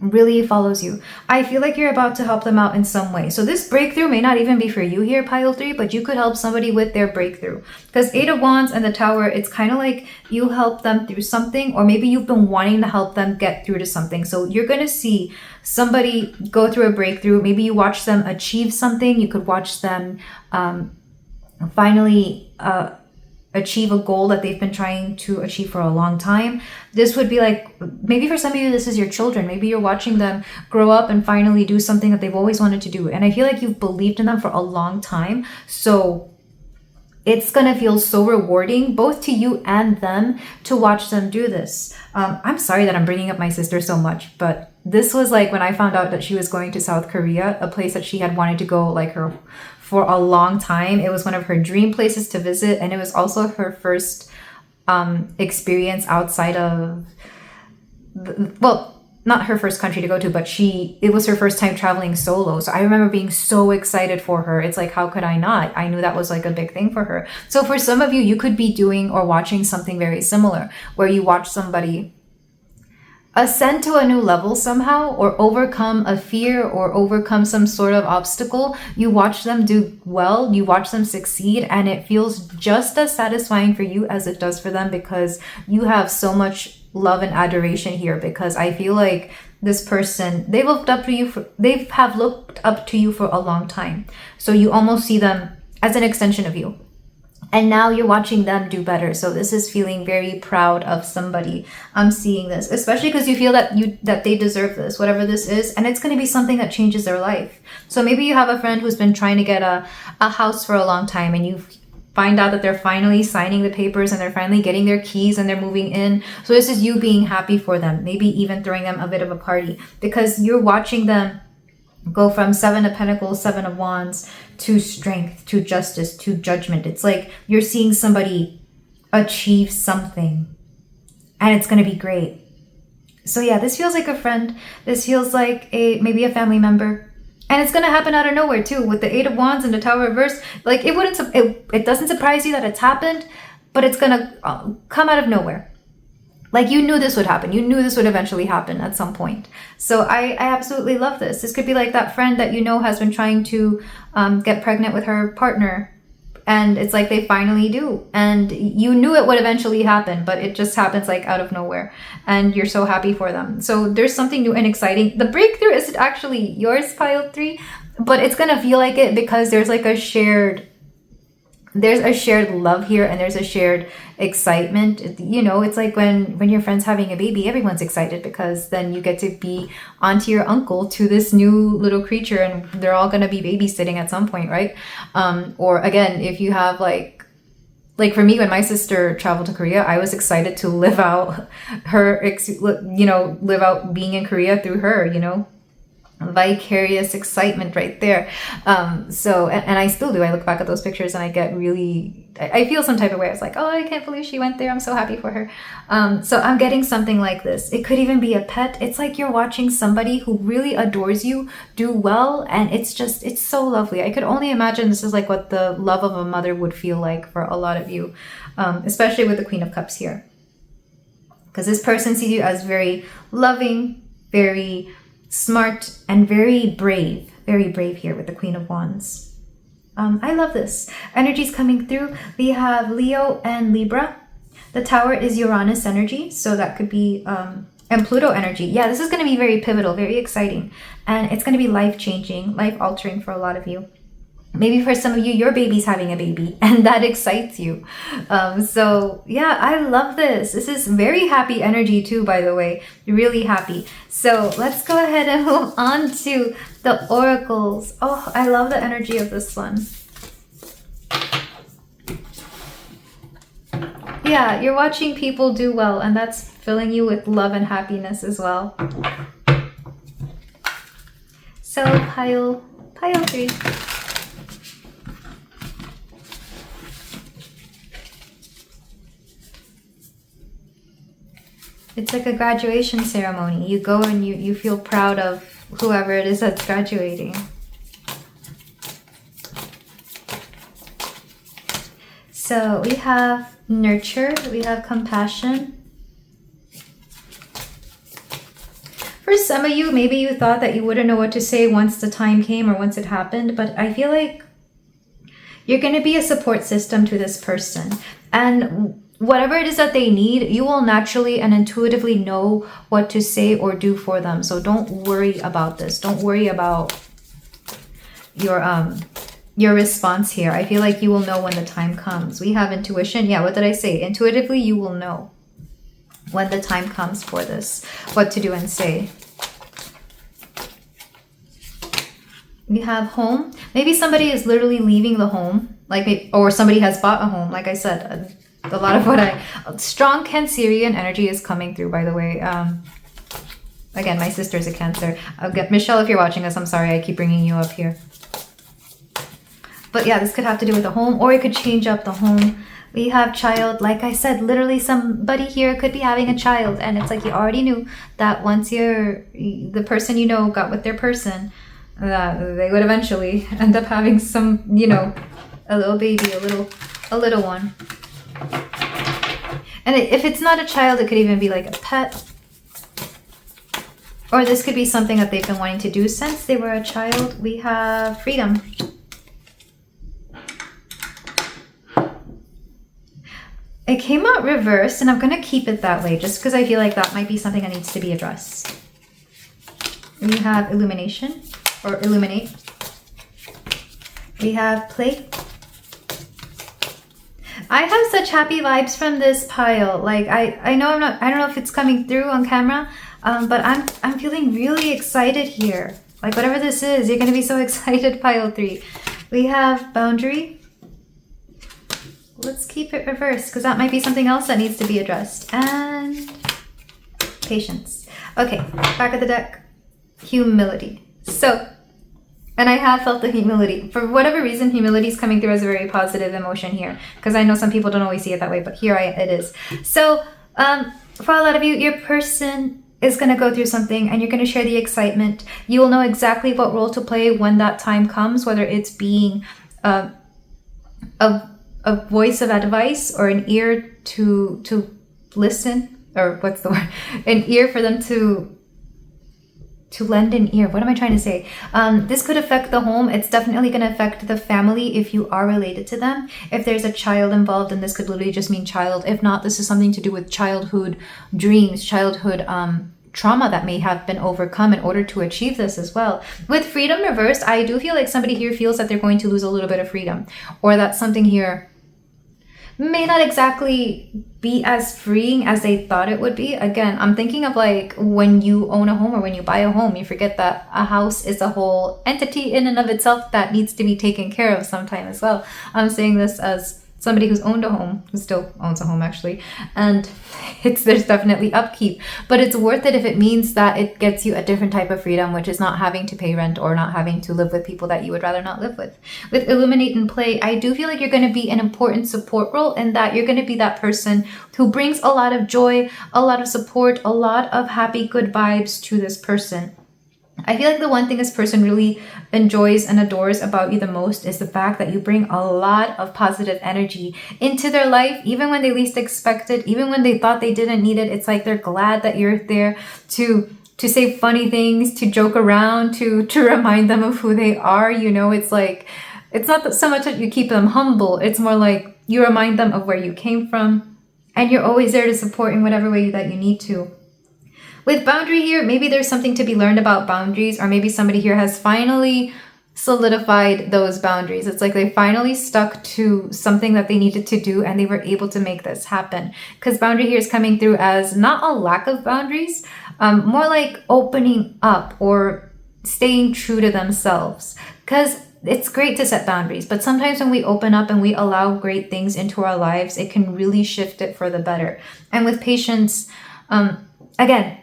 really follows you. I feel like you're about to help them out in some way. So this breakthrough may not even be for you here, Pile 3, but you could help somebody with their breakthrough. Because Eight of Wands and the Tower, it's kind of like you help them through something, or maybe you've been wanting to help them get through to something. So you're going to see somebody go through a breakthrough. Maybe you watch them achieve something. You could watch them finally achieve a goal that they've been trying to achieve for a long time. This would be like, maybe for some of you, this is your children. Maybe you're watching them grow up and finally do something that they've always wanted to do. And I feel like you've believed in them for a long time. So it's gonna feel so rewarding both to you and them to watch them do this. I'm sorry that I'm bringing up my sister so much, but this was like when I found out that she was going to South Korea, a place that she had wanted to go like her for a long time. It was one of her dream places to visit, and it was also her first experience outside of, well, not her first country to go to, but it was her first time traveling solo. So I remember being so excited for her. It's like, how could I not? I knew that was like a big thing for her. So for some of you, you could be doing or watching something very similar, where you watch somebody ascend to a new level somehow, or overcome a fear, or overcome some sort of obstacle. You watch them do well, you watch them succeed, and it feels just as satisfying for you as it does for them, because you have so much love and adoration here. Because I feel like this person, they have looked up to you for a long time. So you almost see them as an extension of you. And now you're watching them do better. So this is feeling very proud of somebody. I'm seeing this, especially because you feel that they deserve this, whatever this is. And it's going to be something that changes their life. So maybe you have a friend who's been trying to get a house for a long time, and you find out that they're finally signing the papers and they're finally getting their keys and they're moving in. So this is you being happy for them, maybe even throwing them a bit of a party, because you're watching them go from 7 of Pentacles, 7 of Wands, to strength, to justice, to judgment. It's like you're seeing somebody achieve something, and it's going to be great. So yeah, this feels like a friend. This feels like maybe a family member. And it's going to happen out of nowhere too, with the 8 of Wands and the Tower reverse. Like it doesn't surprise you that it's happened, but it's going to come out of nowhere. Like you knew this would happen. You knew this would eventually happen at some point. So I absolutely love this. This could be like that friend that you know has been trying to get pregnant with her partner. And it's like they finally do. And you knew it would eventually happen, but it just happens like out of nowhere. And you're so happy for them. So there's something new and exciting. The breakthrough isn't actually yours, pile 3, but it's going to feel like it, because there's like a shared love here, and there's a shared excitement. You know, it's like when your friend's having a baby, everyone's excited, because then you get to be auntie or uncle to this new little creature, and they're all going to be babysitting at some point, right? Or again, if you have like for me, when my sister traveled to Korea, I was excited to live out live out being in Korea through her, vicarious excitement right there. So I still do. I look back at those pictures and I get I feel some type of way. I was like, oh, I can't believe she went there. I'm so happy for her. So I'm getting something like this. It could even be a pet. It's like you're watching somebody who really adores you do well, and it's so lovely. I could only imagine this is like what the love of a mother would feel like for a lot of you, especially with the Queen of Cups here, because this person sees you as very loving, very smart, and very brave here with the Queen of Wands. I love this. Energy's coming through. We have Leo and Libra. The Tower is Uranus energy, so that could be, and Pluto energy. Yeah, this is going to be very pivotal, very exciting, and it's going to be life-changing, life-altering for a lot of you. Maybe for some of you, your baby's having a baby, and that excites you. So yeah, I love this. This is very happy energy too, by the way. Really happy. So let's go ahead and move on to the oracles. Oh, I love the energy of this one. Yeah, you're watching people do well, and that's filling you with love and happiness as well. So pile 3. It's like a graduation ceremony. You go and you feel proud of whoever it is that's graduating. So we have nurture, we have compassion. For some of you, maybe you thought that you wouldn't know what to say once the time came or once it happened, but I feel like you're going to be a support system to this person. And whatever it is that they need, you will naturally and intuitively know what to say or do for them. So don't worry about this. Don't worry about your response here. I feel like you will know when the time comes. We have intuition. Yeah, what did I say? Intuitively, you will know when the time comes for this, what to do and say. We have home. Maybe somebody is literally leaving the home. Like maybe, or somebody has bought a home. Like I said, a lot of what strong Cancerian energy is coming through, by the way. Again, my sister's a Cancer. Michelle, if you're watching this, I'm sorry I keep bringing you up here. But yeah, this could have to do with a home, or it could change up the home. We have child. Like I said, literally somebody here could be having a child, and it's like you already knew that once the person you know got with their person, that they would eventually end up having some, you know, a little baby, a little one. And if it's not a child, it could even be like a pet. Or this could be something that they've been wanting to do since they were a child. We have freedom. It came out reversed, and I'm going to keep it that way just because I feel like that might be something that needs to be addressed. We have illumination, or illuminate. We have play. I have such happy vibes from this pile. Like I know I don't know if it's coming through on camera, but I'm feeling really excited here. Like whatever this is, you're gonna be so excited, pile 3. We have boundary. Let's keep it reversed because that might be something else that needs to be addressed. And patience. Okay, back of the deck. Humility. So, and I have felt the humility. For whatever reason, humility is coming through as a very positive emotion here. Because I know some people don't always see it that way, but here it is. So, for a lot of you, your person is going to go through something and you're going to share the excitement. You will know exactly what role to play when that time comes, whether it's being a voice of advice or an ear to listen, or what's the word? An ear for them to lend an ear. What am I trying to say? This could affect the home. It's definitely going to affect the family if you are related to them. If there's a child involved, then this could literally just mean child. If not, this is something to do with childhood dreams, childhood trauma that may have been overcome in order to achieve this as well. With freedom reversed, I do feel like somebody here feels that they're going to lose a little bit of freedom, or that something here may not exactly be as freeing as they thought it would be. Again, I'm thinking of like when you own a home or when you buy a home, you forget that a house is a whole entity in and of itself that needs to be taken care of sometime as well. I'm saying this as somebody who's owned a home, who still owns a home actually, and there's definitely upkeep, but it's worth it if it means that it gets you a different type of freedom, which is not having to pay rent or not having to live with people that you would rather not live with. With illuminate and play, I do feel like you're going to be an important support role, in that you're going to be that person who brings a lot of joy, a lot of support, a lot of happy, good vibes to this person. I feel like the one thing this person really enjoys and adores about you the most is the fact that you bring a lot of positive energy into their life, even when they least expect it, even when they thought they didn't need it. It's like they're glad that you're there to say funny things, to joke around, to remind them of who they are. You know, it's like, it's not so much that you keep them humble. It's more like you remind them of where you came from, and you're always there to support in whatever way that you need to. With boundary here, maybe there's something to be learned about boundaries, or maybe somebody here has finally solidified those boundaries. It's like they finally stuck to something that they needed to do and they were able to make this happen. Because boundary here is coming through as not a lack of boundaries, more like opening up or staying true to themselves. Because it's great to set boundaries, but sometimes when we open up and we allow great things into our lives, it can really shift it for the better. And with patience, again,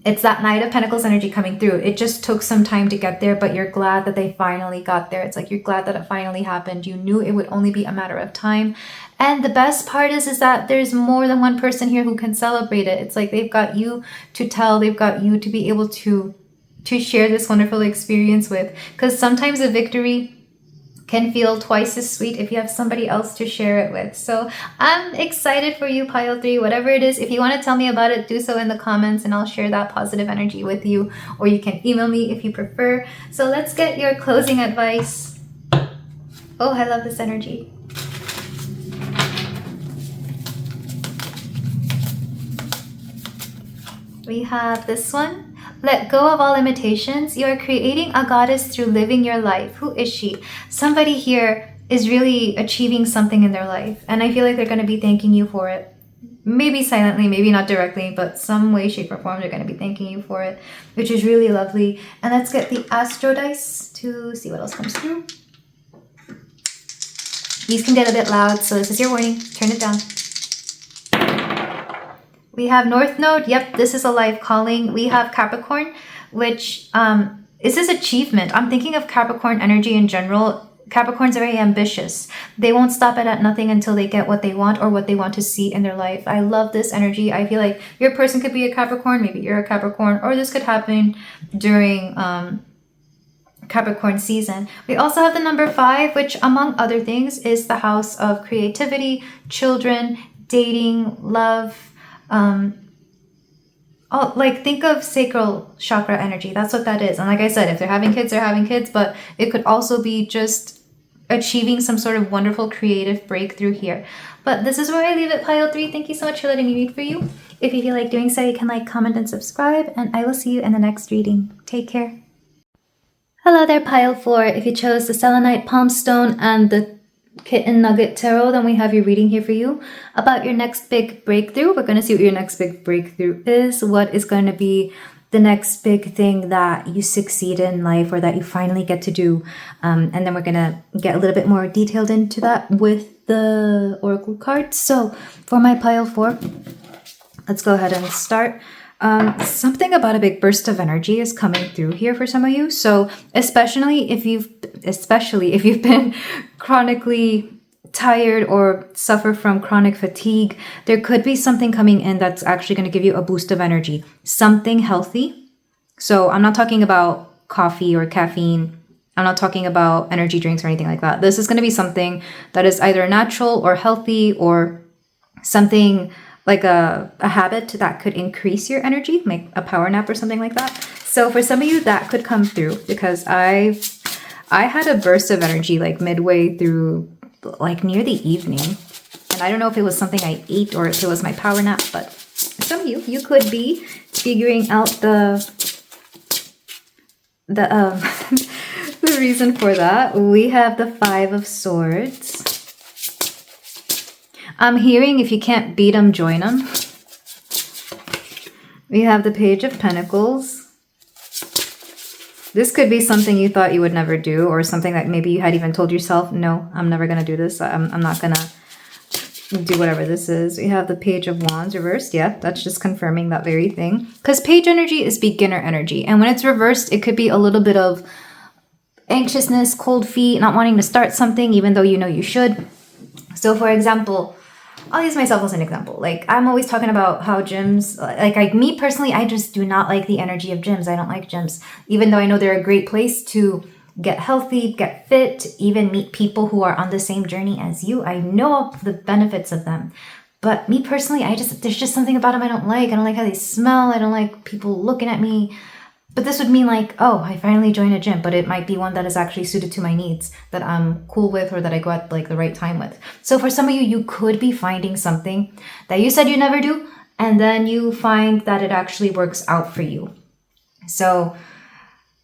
it's that Knight of Pentacles energy coming through. It just took some time to get there, but you're glad that they finally got there. It's like you're glad that it finally happened. You knew it would only be a matter of time. And the best part is that there's more than one person here who can celebrate it. It's like they've got you to tell, they've got you to be able to share this wonderful experience with. Because sometimes a victory can feel twice as sweet if you have somebody else to share it with. So I'm excited for you, pile 3, whatever it is. If you want to tell me about it, do so in the comments and I'll share that positive energy with you, or you can email me if you prefer. So let's get your closing advice. Oh, I love this energy. We have this one. Let go of all limitations. You are creating a goddess through living your life. Who is she? Somebody here is really achieving something in their life, and I feel like they're going to be thanking you for it. Maybe silently, maybe not directly, but some way, shape, or form they're going to be thanking you for it, which is really lovely. And let's get the Astro dice to see what else comes through. These can get a bit loud, so this is your warning. Turn it down. We have North Node. Yep, this is a life calling. We have Capricorn, which is this achievement. I'm thinking of Capricorn energy in general. Capricorns are very ambitious. They won't stop at nothing until they get what they want or what they want to see in their life. I love this energy. I feel like your person could be a Capricorn, maybe you're a Capricorn, or this could happen during Capricorn season. We also have the number 5, which among other things is the house of creativity, children, dating, love. Like think of sacral chakra energy. That's what that is. And like I said, if they're having kids, they're having kids, but it could also be just achieving some sort of wonderful creative breakthrough here. But this is where I leave it, pile 3. Thank you so much for letting me read for you. If you feel like doing so, you can like, comment, and subscribe, and I will see you in the next reading. Take care. Hello there, pile 4. If you chose the selenite, palm stone, and the kitten nugget tarot, then we have your reading here for you about your next big breakthrough. We're going to see what your next big breakthrough is, what is going to be the next big thing that you succeed in life or that you finally get to do. And then we're going to get a little bit more detailed into that with the oracle cards. So for my pile 4, let's go ahead and start. Something about a big burst of energy is coming through here for some of you. So especially if you've been chronically tired or suffer from chronic fatigue, there could be something coming in that's actually going to give you a boost of energy. Something healthy. So I'm not talking about coffee or caffeine. I'm not talking about energy drinks or anything like that. This is going to be something that is either natural or healthy, or something like a habit that could increase your energy, like a power nap or something like that. So for some of you, that could come through, because I had a burst of energy like midway through, like near the evening. And I don't know if it was something I ate or if it was my power nap, but some of you could be figuring out the the reason for that. We have the 5 of Swords. I'm hearing if you can't beat them, join them. We have the Page of Pentacles. This could be something you thought you would never do, or something that maybe you had even told yourself, no, I'm never going to do this. I'm not going to do whatever this is. We have the Page of Wands reversed. Yeah, that's just confirming that very thing. Because page energy is beginner energy. And when it's reversed, it could be a little bit of anxiousness, cold feet, not wanting to start something, even though you know you should. So for example, I'll use myself as an example. Like, I'm always talking about how gyms, like me personally, I just do not like the energy of gyms. I don't like gyms, even though I know they're a great place to get healthy, get fit, even meet people who are on the same journey as you. I know the benefits of them. But me personally, there's just something about them I don't like. I don't like how they smell. I don't like people looking at me. But this would mean like, oh, I finally joined a gym, but it might be one that is actually suited to my needs, that I'm cool with, or that I go at like the right time with. So for some of you, you could be finding something that you said you never do, and then you find that it actually works out for you. So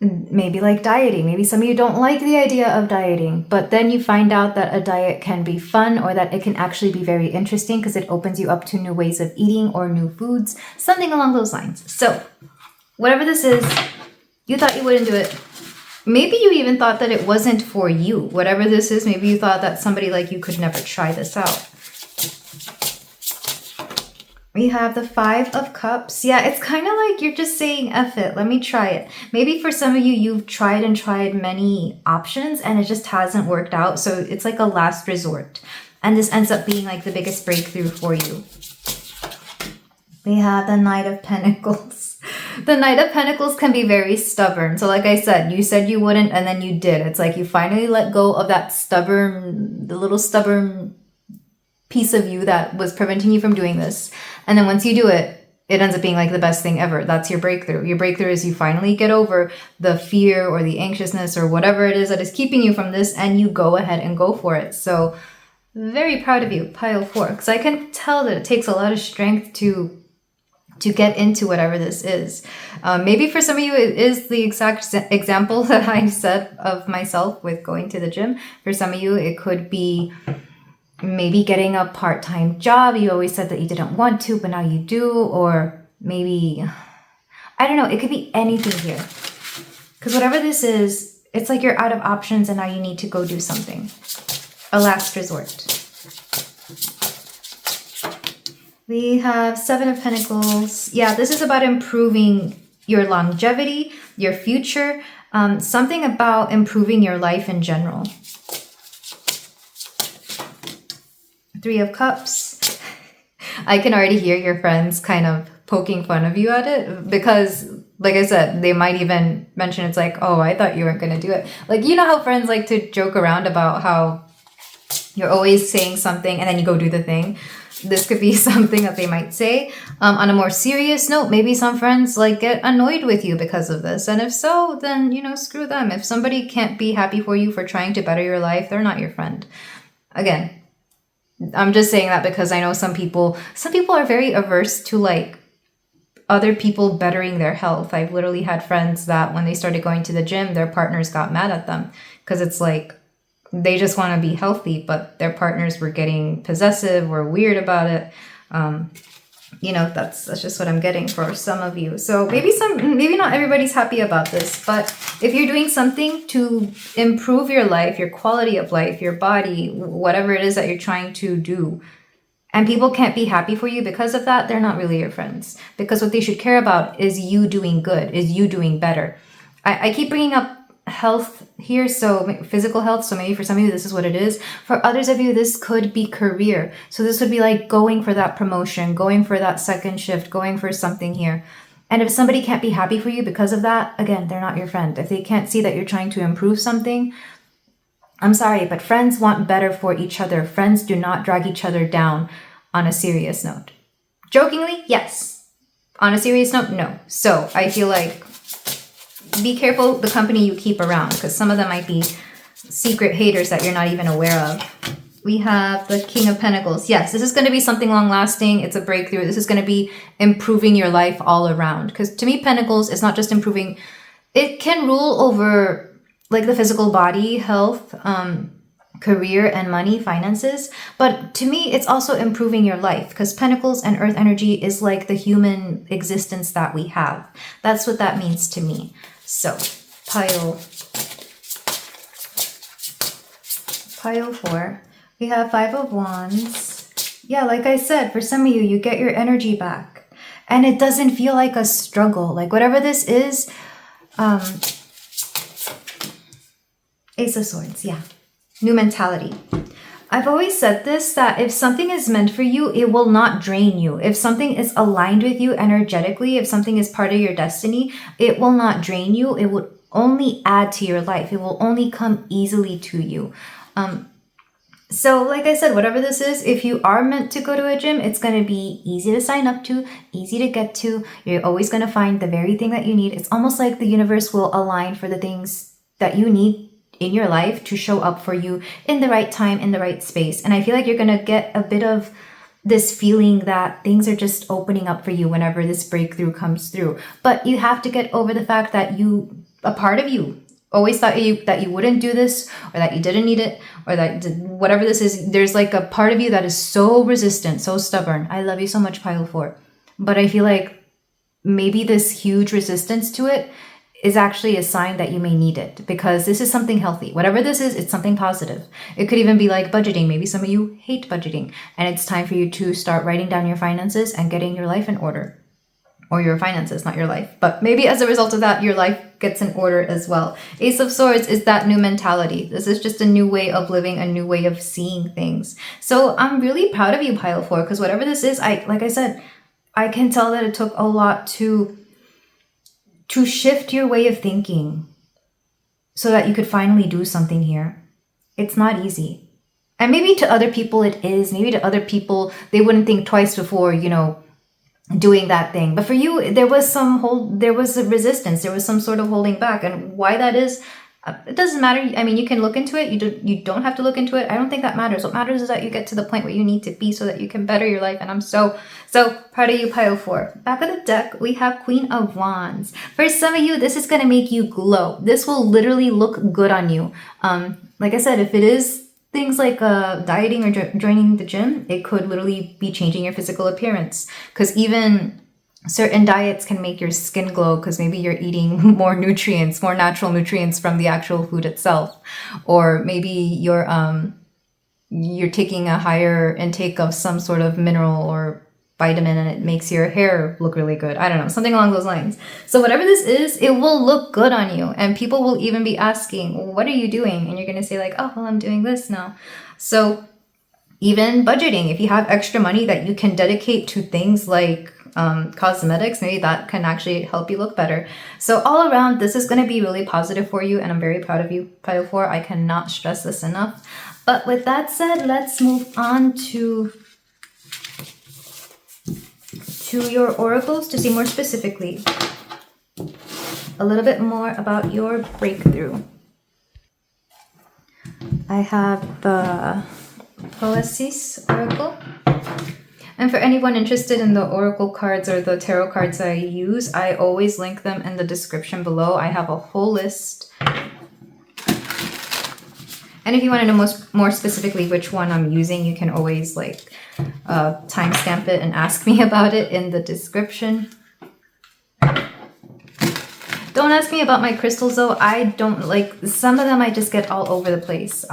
maybe like dieting. Maybe some of you don't like the idea of dieting, but then you find out that a diet can be fun, or that it can actually be very interesting because it opens you up to new ways of eating or new foods, something along those lines. So whatever this is, you thought you wouldn't do it. Maybe you even thought that it wasn't for you. Whatever this is, maybe you thought that somebody like you could never try this out. We have the 5 of Cups. Yeah, it's kind of like you're just saying, F it, let me try it. Maybe for some of you, you've tried and tried many options and it just hasn't worked out. So it's like a last resort. And this ends up being like the biggest breakthrough for you. We have the Knight of Pentacles. The Knight of Pentacles can be very stubborn. So like I said, you said you wouldn't, and then you did. It's like you finally let go of that the little stubborn piece of you that was preventing you from doing this. And then once you do it, it ends up being like the best thing ever. That's your breakthrough. Your breakthrough is you finally get over the fear or the anxiousness or whatever it is that is keeping you from this, and you go ahead and go for it. So very proud of you, pile 4, because I can tell that it takes a lot of strength to get into whatever this is. Maybe for some of you, it is the exact example that I said of myself with going to the gym. For some of you, it could be maybe getting a part-time job. You always said that you didn't want to, but now you do. Or maybe, I don't know, it could be anything here. Because whatever this is, it's like you're out of options and now you need to go do something. a last resort. We have Seven of Pentacles. Yeah, this is about improving your longevity, your future, something about improving your life in general. Three of Cups. I can already hear your friends kind of poking fun of you at it because, like I said, they might even mention it's like, oh, I thought you weren't going to do it. Like, you know how friends like to joke around about how you're always saying something and then you go do the thing. This could be something that they might say. On a more serious note, maybe some friends like get annoyed with you because of this. And if so, then, you know, screw them. If somebody can't be happy for you for trying to better your life, they're not your friend. Again, I'm just saying that because I know some people are very averse to like other people bettering their health. I've literally had friends that when they started going to the gym, their partners got mad at them because it's like, they just want to be healthy, but their partners were getting possessive or weird about it. You know, that's just what I'm getting for some of you. So maybe not everybody's happy about this, but if you're doing something to improve your life, your quality of life, your body, whatever it is that you're trying to do, and people can't be happy for you because of that, they're not really your friends. Because what they should care about is you doing good, is you doing better. I keep bringing up health here, so physical health, so maybe for some of you this is what it is. For others of you, this could be career. So this would be like going for that promotion, going for that second shift, going for something here. And if somebody can't be happy for you because of that, again, they're not your friend. If they can't see that you're trying to improve something, I'm sorry, but friends want better for each other. Friends do not drag each other down on a serious note. Jokingly, yes. On a serious note, no. So I feel like be careful the company you keep around because some of them might be secret haters that you're not even aware of. We have the King of Pentacles. Yes, this is going to be something long lasting. It's a breakthrough. This is going to be improving your life all around. Because to me, Pentacles is not just improving. It can rule over like the physical body, health, career and money, finances. But to me, it's also improving your life because Pentacles and Earth energy is like the human existence that we have. That's what that means to me. So, pile 4. We have Five of Wands. Yeah, like I said, for some of you, you get your energy back. And it doesn't feel like a struggle. Like whatever this is, Ace of Swords, yeah. New mentality. I've always said this, that if something is meant for you, it will not drain you. If something is aligned with you energetically, if something is part of your destiny, it will not drain you. It would only add to your life. It will only come easily to you. So like I said, whatever this is, if you are meant to go to a gym, it's going to be easy to sign up to, easy to get to. You're always going to find the very thing that you need. It's almost like the universe will align for the things that you need in your life to show up for you in the right time, in the right space. And I feel like you're going to get a bit of this feeling that things are just opening up for you whenever this breakthrough comes through. But you have to get over the fact that a part of you always thought that you wouldn't do this, or that you didn't need it, or that whatever this is, there's like a part of you that is so resistant, so stubborn. I love you so much, Pile 4. But I feel like maybe this huge resistance to it is actually a sign that you may need it, because this is something healthy. Whatever this is, it's something positive. It could even be like budgeting. Maybe some of you hate budgeting, and it's time for you to start writing down your finances and getting your life in order. Or your finances, not your life. But maybe as a result of that, your life gets in order as well. Ace of Swords is that new mentality. This is just a new way of living, a new way of seeing things. So I'm really proud of you, Pile 4, because whatever this is, like I said, I can tell that it took a lot to shift your way of thinking so that you could finally do something here. It's not easy. And maybe to other people it is. Maybe to other people, they wouldn't think twice before, doing that thing. But for you, there was a resistance. There was some sort of holding back. And why that is, it doesn't matter. I mean, you can look into it. You don't have to look into it. I don't think that matters. What matters is that you get to the point where you need to be so that you can better your life. And I'm so proud of you, Pile 4. Back of the deck, we have Queen of Wands. For some of you, this is going to make you glow. This will literally look good on you. Like I said, if it is things like dieting or joining the gym, it could literally be changing your physical appearance. Because even certain diets can make your skin glow because maybe you're eating more nutrients, more natural nutrients from the actual food itself. Or maybe you're you're taking a higher intake of some sort of mineral or vitamin and it makes your hair look really good. I don't know, something along those lines. So whatever this is, it will look good on you. And people will even be asking, what are you doing? And you're going to say like, oh, well, I'm doing this now. So even budgeting, if you have extra money that you can dedicate to things like cosmetics, maybe that can actually help you look better. So all around, this is going to be really positive for you. And I'm very proud of you, Pile 4. I cannot stress this enough. But with that said, let's move on to your oracles to see more specifically a little bit more about your breakthrough. I have the Pisces oracle. And for anyone interested in the oracle cards or the tarot cards I use, I always link them in the description below. I have a whole list. And if you want to know more specifically which one I'm using, you can always like timestamp it and ask me about it in the description. Don't ask me about my crystals though. I don't like, some of them I just get all over the place.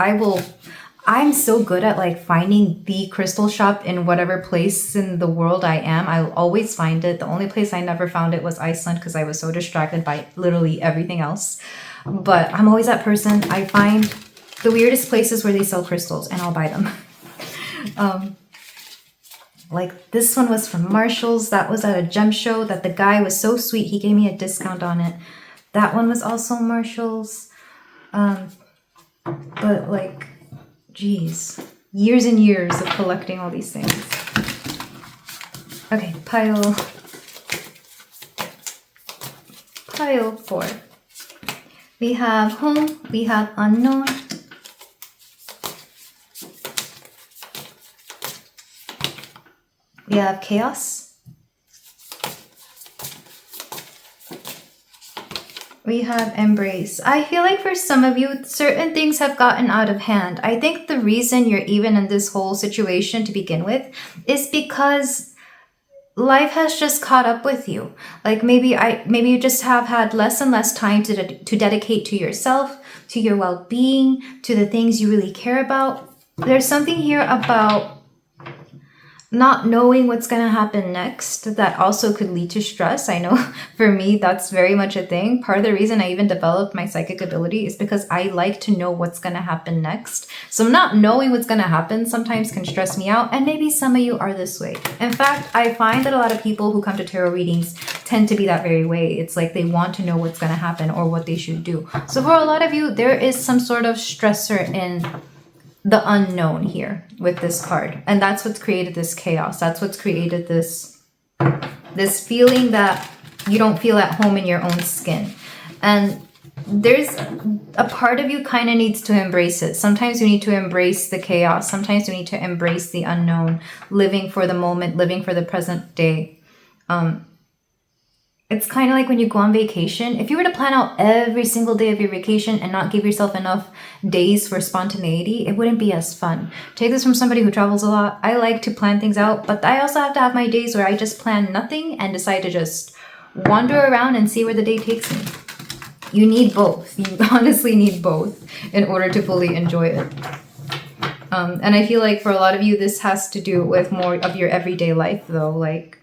I'm so good at like finding the crystal shop in whatever place in the world I am. I'll always find it. The only place I never found it was Iceland because I was so distracted by literally everything else. But I'm always that person. I find the weirdest places where they sell crystals and I'll buy them. Like this one was from Marshall's. That was at a gem show that the guy was so sweet. He gave me a discount on it. That one was also Marshall's. But like, geez, years and years of collecting all these things. Okay, pile 4. We have home, we have unknown. We have chaos. We have embrace. I feel like for some of you, certain things have gotten out of hand. I think the reason you're even in this whole situation to begin with is because life has just caught up with you. Like maybe you just have had less and less time to dedicate to yourself, to your well-being, to the things you really care about. There's something here about not knowing what's going to happen next that also could lead to stress. I know for me, that's very much a thing. Part of the reason I even developed my psychic ability is because I like to know what's going to happen next. So not knowing what's going to happen sometimes can stress me out. And maybe some of you are this way. In fact, I find that a lot of people who come to tarot readings tend to be that very way. It's like they want to know what's going to happen or what they should do. So for a lot of you, there is some sort of stressor in the unknown here with this card, and that's what's created this chaos. That's what's created this feeling that you don't feel at home in your own skin. And there's a part of you kind of needs to embrace it. Sometimes you need to embrace the chaos. Sometimes you need to embrace the unknown, living for the moment, living for the present day. It's kind of like when you go on vacation. If you were to plan out every single day of your vacation and not give yourself enough days for spontaneity, it wouldn't be as fun. Take this from somebody who travels a lot. I like to plan things out, but I also have to have my days where I just plan nothing and decide to just wander around and see where the day takes me. You need both. You honestly need both in order to fully enjoy it. And I feel like for a lot of you, this has to do with more of your everyday life though. Like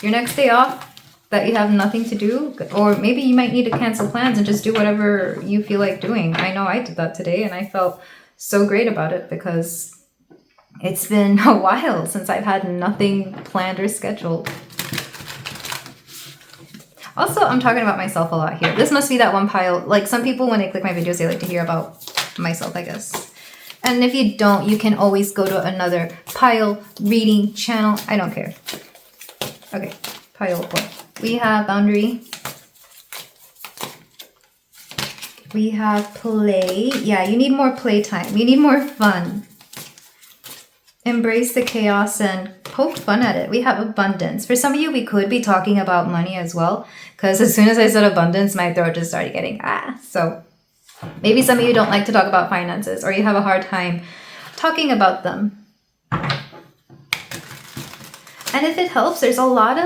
your next day off, that you have nothing to do, or maybe you might need to cancel plans and just do whatever you feel like doing. I know I did that today and I felt so great about it because it's been a while since I've had nothing planned or scheduled. Also, I'm talking about myself a lot here. This must be that one pile. Like some people, when they click my videos, they like to hear about myself, I guess. And if you don't, you can always go to another pile reading channel. I don't care. Okay, pile 4. We have boundary. We have play. Yeah, you need more playtime. You need more fun. Embrace the chaos and poke fun at it. We have abundance. For some of you, we could be talking about money as well, because as soon as I said abundance, my throat just started getting So maybe some of you don't like to talk about finances, or you have a hard time talking about them. And if it helps, there's a lot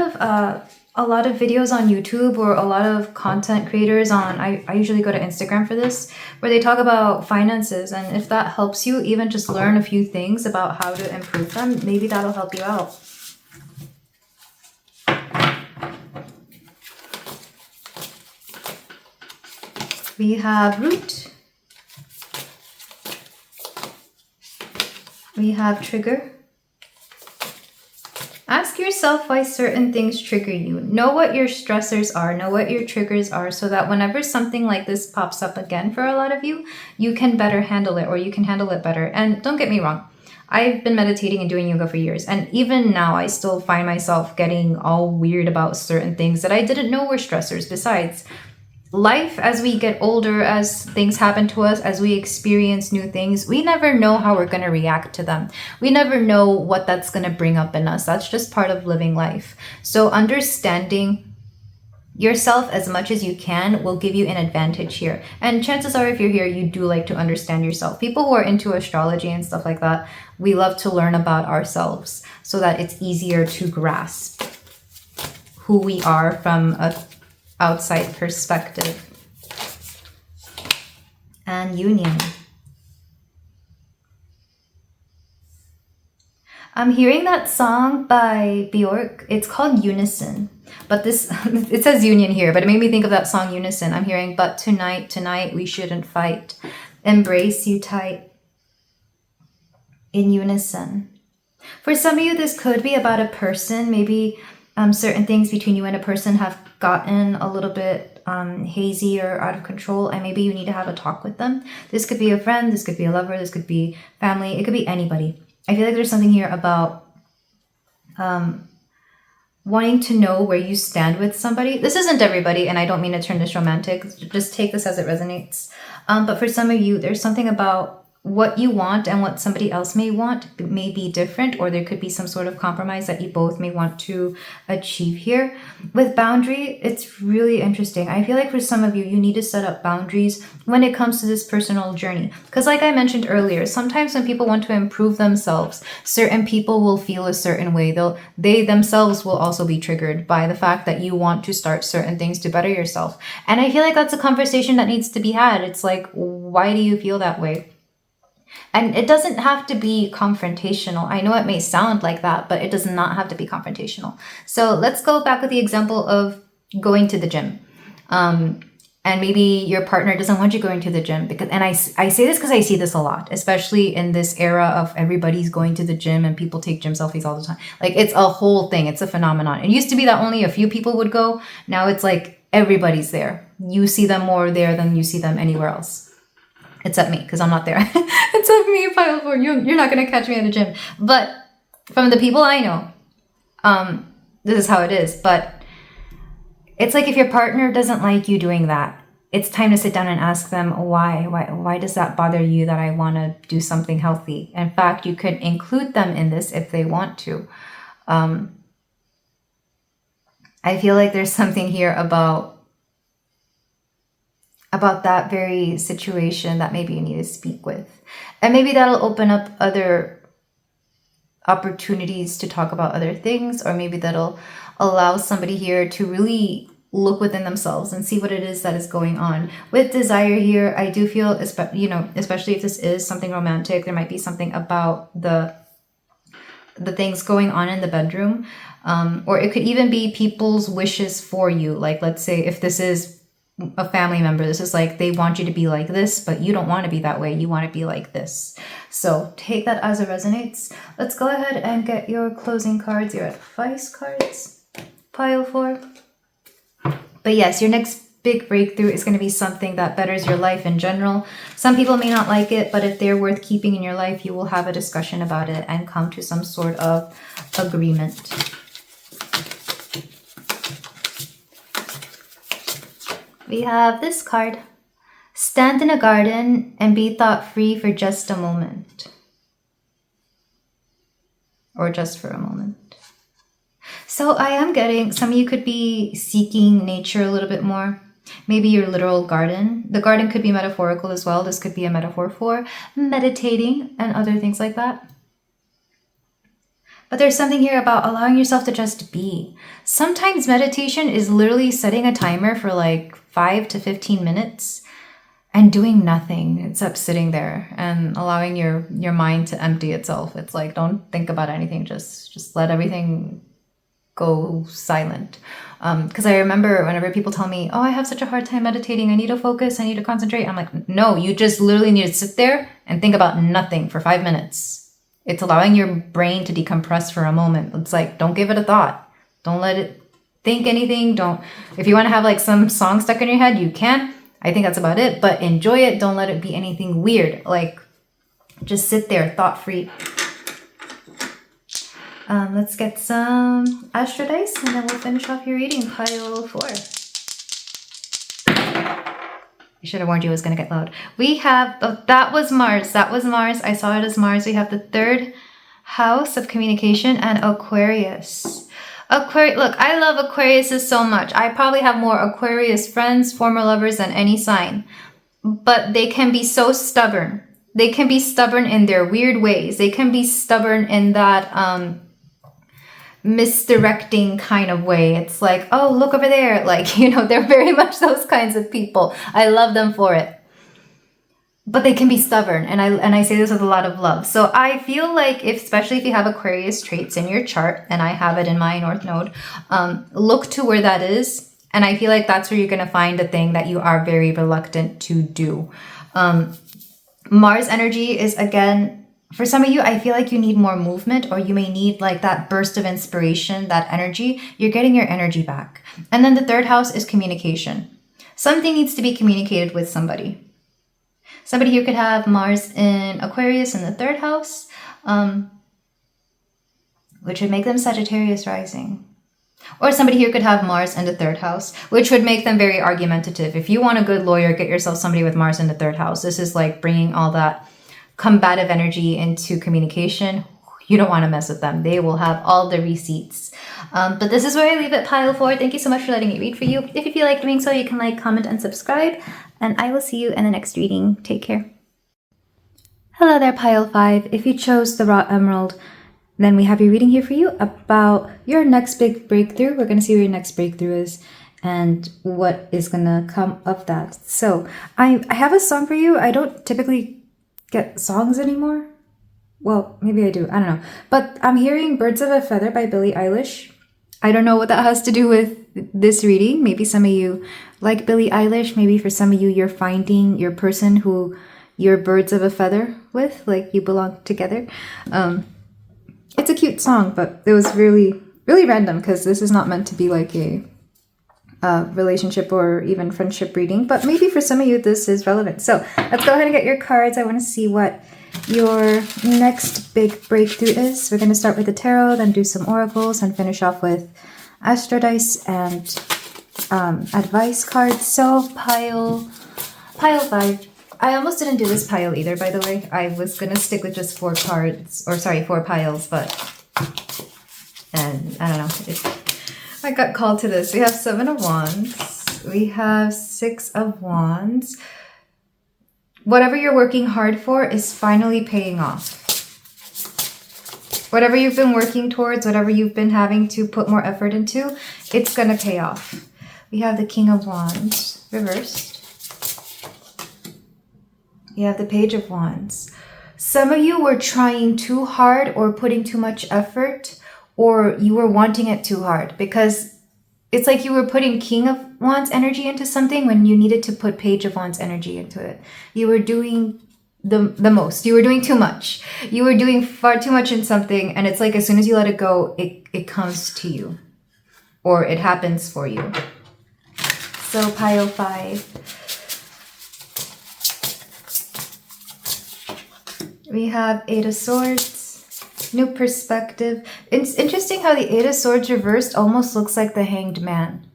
a lot of videos on YouTube or a lot of content creators on, I usually go to Instagram for this, where they talk about finances. And if that helps you even just learn a few things about how to improve them, maybe that'll help you out. We have root. We have trigger. Ask yourself why certain things trigger you. Know what your stressors are, know what your triggers are, so that whenever something like this pops up again for a lot of you, you can better handle it, or you can handle it better. And don't get me wrong, I've been meditating and doing yoga for years, and even now I still find myself getting all weird about certain things that I didn't know were stressors. Besides, life, as we get older, as things happen to us, as we experience new things, we never know how we're going to react to them. We never know what that's going to bring up in us. That's just part of living life. So understanding yourself as much as you can will give you an advantage here. And chances are, if you're here, you do like to understand yourself. People who are into astrology and stuff like that, we love to learn about ourselves so that it's easier to grasp who we are from a outside perspective. And union. I'm hearing that song by Bjork. It's called Unison. But this, it says union here, but it made me think of that song Unison. I'm hearing, but tonight, we shouldn't fight. Embrace you tight. In unison. For some of you, this could be about a person. Maybe certain things between you and a person have gotten a little bit hazy or out of control, and maybe you need to have a talk with them. This could be a friend, this could be a lover, this could be family, it could be anybody. I feel like there's something here about wanting to know where you stand with somebody. This isn't everybody, and I don't mean to turn this romantic. Just take this as it resonates. But for some of you, there's something about what you want and what somebody else may want may be different, or there could be some sort of compromise that you both may want to achieve here. With boundary, it's really interesting. I feel like for some of you, you need to set up boundaries when it comes to this personal journey. Because like I mentioned earlier, sometimes when people want to improve themselves, certain people will feel a certain way. They themselves will also be triggered by the fact that you want to start certain things to better yourself. And I feel like that's a conversation that needs to be had. It's like, why do you feel that way? And it doesn't have to be confrontational. I know it may sound like that, but it does not have to be confrontational. So let's go back with the example of going to the gym. And maybe your partner doesn't want you going to the gym. And I say this because I see this a lot, especially in this era of everybody's going to the gym and people take gym selfies all the time. Like, it's a whole thing. It's a phenomenon. It used to be that only a few people would go. Now it's like everybody's there. You see them more there than you see them anywhere else. Except me, because I'm not there. Except me, pile 4. You're not going to catch me at a gym. But from the people I know, this is how it is. But it's like if your partner doesn't like you doing that, it's time to sit down and ask them why. Why does that bother you that I want to do something healthy? In fact, you could include them in this if they want to. I feel like there's something here about that very situation that maybe you need to speak with. And maybe that'll open up other opportunities to talk about other things, or maybe that'll allow somebody here to really look within themselves and see what it is that is going on. With desire here, I do feel, especially if this is something romantic, there might be something about the things going on in the bedroom. Or it could even be people's wishes for you. Like, let's say if this is a family member, this is like they want you to be like this, but you don't want to be that way. You want to be like this. So take that as it resonates. Let's go ahead and get your closing cards, your advice cards, pile 4. But yes, your next big breakthrough is going to be something that betters your life in general. Some people may not like it, but if they're worth keeping in your life, you will have a discussion about it and come to some sort of agreement. We have this card. Stand in a garden and be thought free for just a moment. Or just for a moment. So I am getting, some of you could be seeking nature a little bit more. Maybe your literal garden. The garden could be metaphorical as well. This could be a metaphor for meditating and other things like that. But there's something here about allowing yourself to just be. Sometimes meditation is literally setting a timer for like 5 to 15 minutes and doing nothing except sitting there and allowing your mind to empty itself. It's like, don't think about anything. Just let everything go silent. Because I remember whenever people tell me, oh, I have such a hard time meditating, I need to focus, I need to concentrate. I'm like, no, you just literally need to sit there and think about nothing for 5 minutes. It's allowing your brain to decompress for a moment. It's like, don't give it a thought. Don't let it think anything. If you want to have like some song stuck in your head, you can. I think that's about it, but enjoy it. Don't let it be anything weird. Like, just sit there, thought-free. Let's get some Astro Dice, and then we'll finish off your reading, pile 4. I should have warned you it was going to get loud. We have, oh, that was Mars. That was Mars. I saw it as Mars. We have the 3rd house of communication and Aquarius. Look, I love Aquariuses so much. I probably have more Aquarius friends, former lovers than any sign. But they can be so stubborn. They can be stubborn in their weird ways. They can be stubborn in that misdirecting kind of way. It's like, oh, look over there. Like, you know, they're very much those kinds of people. I love them for it. But they can be stubborn, and I say this with a lot of love. So I feel like, especially if you have Aquarius traits in your chart, and I have it in my North Node, look to where that is, and I feel like that's where you're going to find the thing that you are very reluctant to do. Mars energy is, again, for some of you, I feel like you need more movement, or you may need like that burst of inspiration, that energy. You're getting your energy back. And then the 3rd house is communication. Something needs to be communicated with somebody. Somebody here could have Mars in Aquarius in the 3rd house, which would make them Sagittarius rising. Or somebody here could have Mars in the 3rd house, which would make them very argumentative. If you want a good lawyer, get yourself somebody with Mars in the 3rd house. This is like bringing all that combative energy into communication. You don't want to mess with them. They will have all the receipts. But this is where I leave it, pile 4. Thank you so much for letting me read for you. If you feel like doing so, you can like, comment, and subscribe. And I will see you in the next reading. Take care. Hello there, pile 5. If you chose the raw emerald, then we have your reading here for you about your next big breakthrough. We're going to see where your next breakthrough is and what is going to come of that. So I have a song for you. I don't typically get songs anymore. Well, maybe I do. I don't know. But I'm hearing Birds of a Feather by Billie Eilish. I don't know what that has to do with this reading. Maybe some of you like Billie Eilish. Maybe for some of you, you're finding your person who you're birds of a feather with, like you belong together. It's a cute song, but it was really, really random because this is not meant to be like a relationship or even friendship reading. But maybe for some of you, this is relevant. So let's go ahead and get your cards. I want to see what your next big breakthrough is. We're going to start with the tarot, then do some oracles, and finish off with Astro Dice and advice cards. So pile 5. I almost didn't do this pile either, by the way. I was going to stick with just 4 cards, or sorry, 4 piles, but and I don't know. I got called to this. We have 7 of Wands. We have 6 of Wands. Whatever you're working hard for is finally paying off. Whatever you've been working towards, whatever you've been having to put more effort into, it's going to pay off. We have the King of Wands reversed. We have the Page of Wands. Some of you were trying too hard or putting too much effort, or you were wanting it too hard, because it's like you were putting King of Wands energy into something when you needed to put Page of Wands energy into it. You were doing the most. You were doing too much. You were doing far too much in something, and it's like as soon as you let it go, it comes to you, or it happens for you. So pile 5. We have 8 of Swords, new perspective. It's interesting how the 8 of Swords reversed almost looks like the Hanged Man.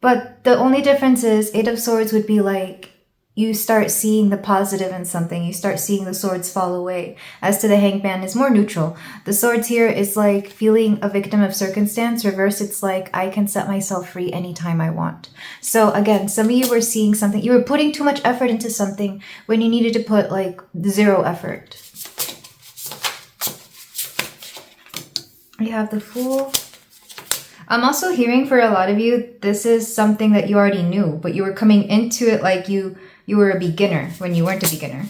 But the only difference is 8 of Swords would be like you start seeing the positive in something. You start seeing the swords fall away. As to the Hanged Man, is more neutral. The Swords here is like feeling a victim of circumstance. Reverse, it's like I can set myself free anytime I want. So again, some of you were seeing something. You were putting too much effort into something when you needed to put like 0 effort. We have the Fool. I'm also hearing for a lot of you, this is something that you already knew, but you were coming into it like you were a beginner when you weren't a beginner.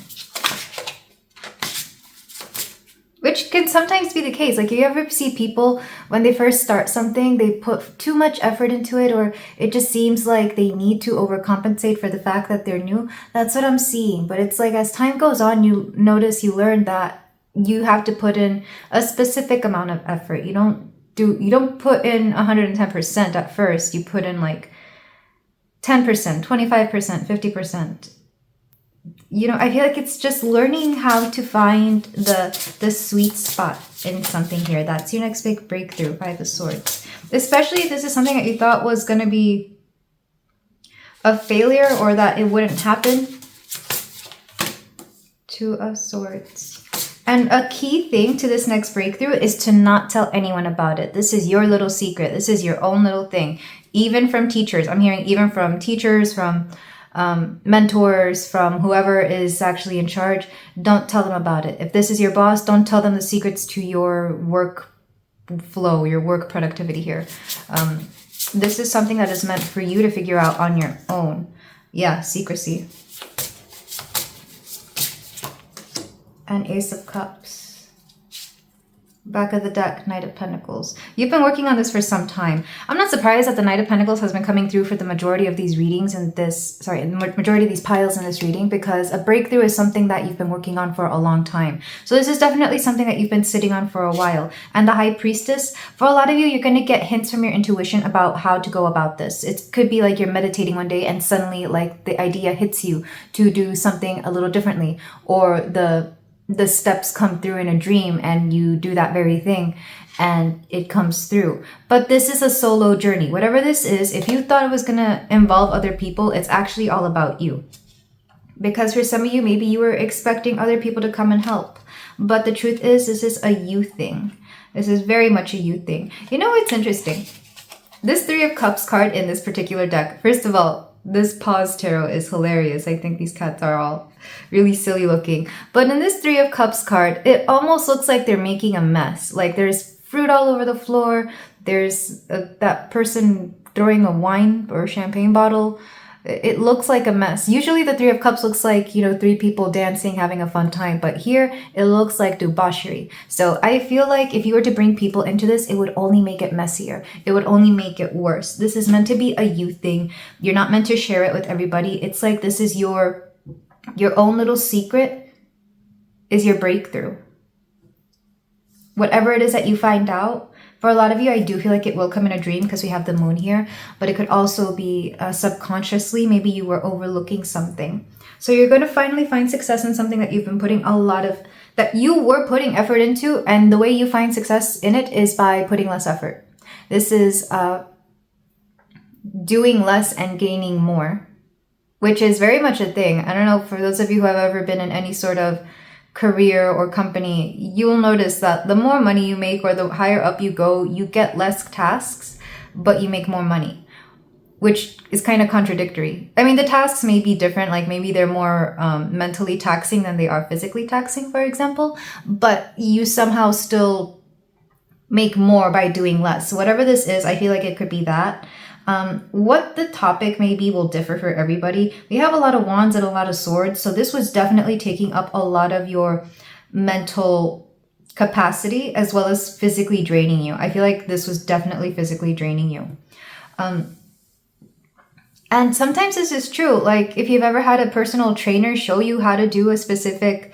Which can sometimes be the case. Like, you ever see people when they first start something, they put too much effort into it, or it just seems like they need to overcompensate for the fact that they're new. That's what I'm seeing. But it's like, as time goes on, you notice, you learn that you have to put in a specific amount of effort. You don't put in 110% at first. You put in like 10%, 25%, 50%. You know, I feel like it's just learning how to find the sweet spot in something here. That's your next big breakthrough, Five of Swords. Especially if this is something that you thought was going to be a failure or that it wouldn't happen. Two of Swords. And a key thing to this next breakthrough is to not tell anyone about it. This is your little secret. This is your own little thing. Even from teachers. I'm hearing even from teachers, from mentors, from whoever is actually in charge. Don't tell them about it. If this is your boss, don't tell them the secrets to your work flow, your work productivity here. This is something that is meant for you to figure out on your own. Yeah, secrecy. And Ace of Cups. Back of the deck, Knight of Pentacles. You've been working on this for some time. I'm not surprised that the Knight of Pentacles has been coming through for the majority of these readings in this, majority of these piles in this reading, because a breakthrough is something that you've been working on for a long time. So this is definitely something that you've been sitting on for a while. And the High Priestess, for a lot of you, you're going to get hints from your intuition about how to go about this. It could be like you're meditating one day and suddenly like the idea hits you to do something a little differently, or the steps come through in a dream and you do that very thing and it comes through. But this is a solo journey. Whatever this is, if you thought it was going to involve other people, it's actually all about you. Because for some of you, maybe you were expecting other people to come and help. But the truth is, this is a you thing. This is very much a you thing. You know what's interesting? This Three of Cups card in this particular deck, first of all, this Pause Tarot is hilarious. I think these cats are all really silly looking. But in this Three of Cups card, it almost looks like they're making a mess. Like there's fruit all over the floor. There's that person throwing a wine or champagne bottle. It looks like a mess. Usually the Three of Cups looks like, you know, three people dancing, having a fun time. But here, it looks like debauchery. So I feel like if you were to bring people into this, it would only make it messier. It would only make it worse. This is meant to be a you thing. You're not meant to share it with everybody. It's like this is your own little secret is your breakthrough. Whatever it is that you find out, for a lot of you, I do feel like it will come in a dream because we have the moon here, but it could also be subconsciously, maybe you were overlooking something. So you're going to finally find success in something that you've been putting that you were putting effort into, and the way you find success in it is by putting less effort. This is doing less and gaining more, which is very much a thing. I don't know, for those of you who have ever been in any sort of career or company, you will notice that the more money you make or the higher up you go, you get less tasks, but you make more money, which is kind of contradictory. I mean, the tasks may be different, like maybe they're more mentally taxing than they are physically taxing, for example, but you somehow still make more by doing less. So whatever this is, I feel like it could be that. What the topic may be will differ for everybody. We have a lot of wands and a lot of swords, so this was definitely taking up a lot of your mental capacity as well as physically draining you. I feel like this was definitely physically draining you. And sometimes this is true. Like if you've ever had a personal trainer show you how to do a specific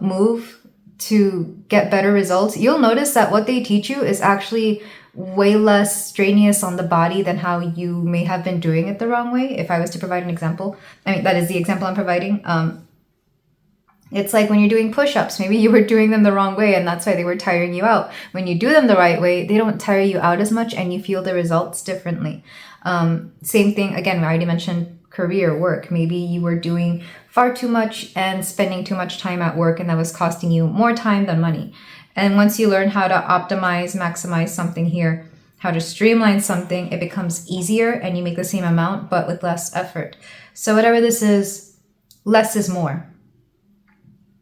move to get better results, you'll notice that what they teach you is actually way less strenuous on the body than how you may have been doing it the wrong way. If I was to provide an example, I mean, that is the example I'm providing. It's like when you're doing push-ups, maybe you were doing them the wrong way and that's why they were tiring you out. When you do them the right way, they don't tire you out as much and you feel the results differently. Same thing, again, I already mentioned career, work. Maybe you were doing far too much and spending too much time at work and that was costing you more time than money. And once you learn how to optimize, maximize something here, how to streamline something, it becomes easier and you make the same amount, but with less effort. So whatever this is, less is more.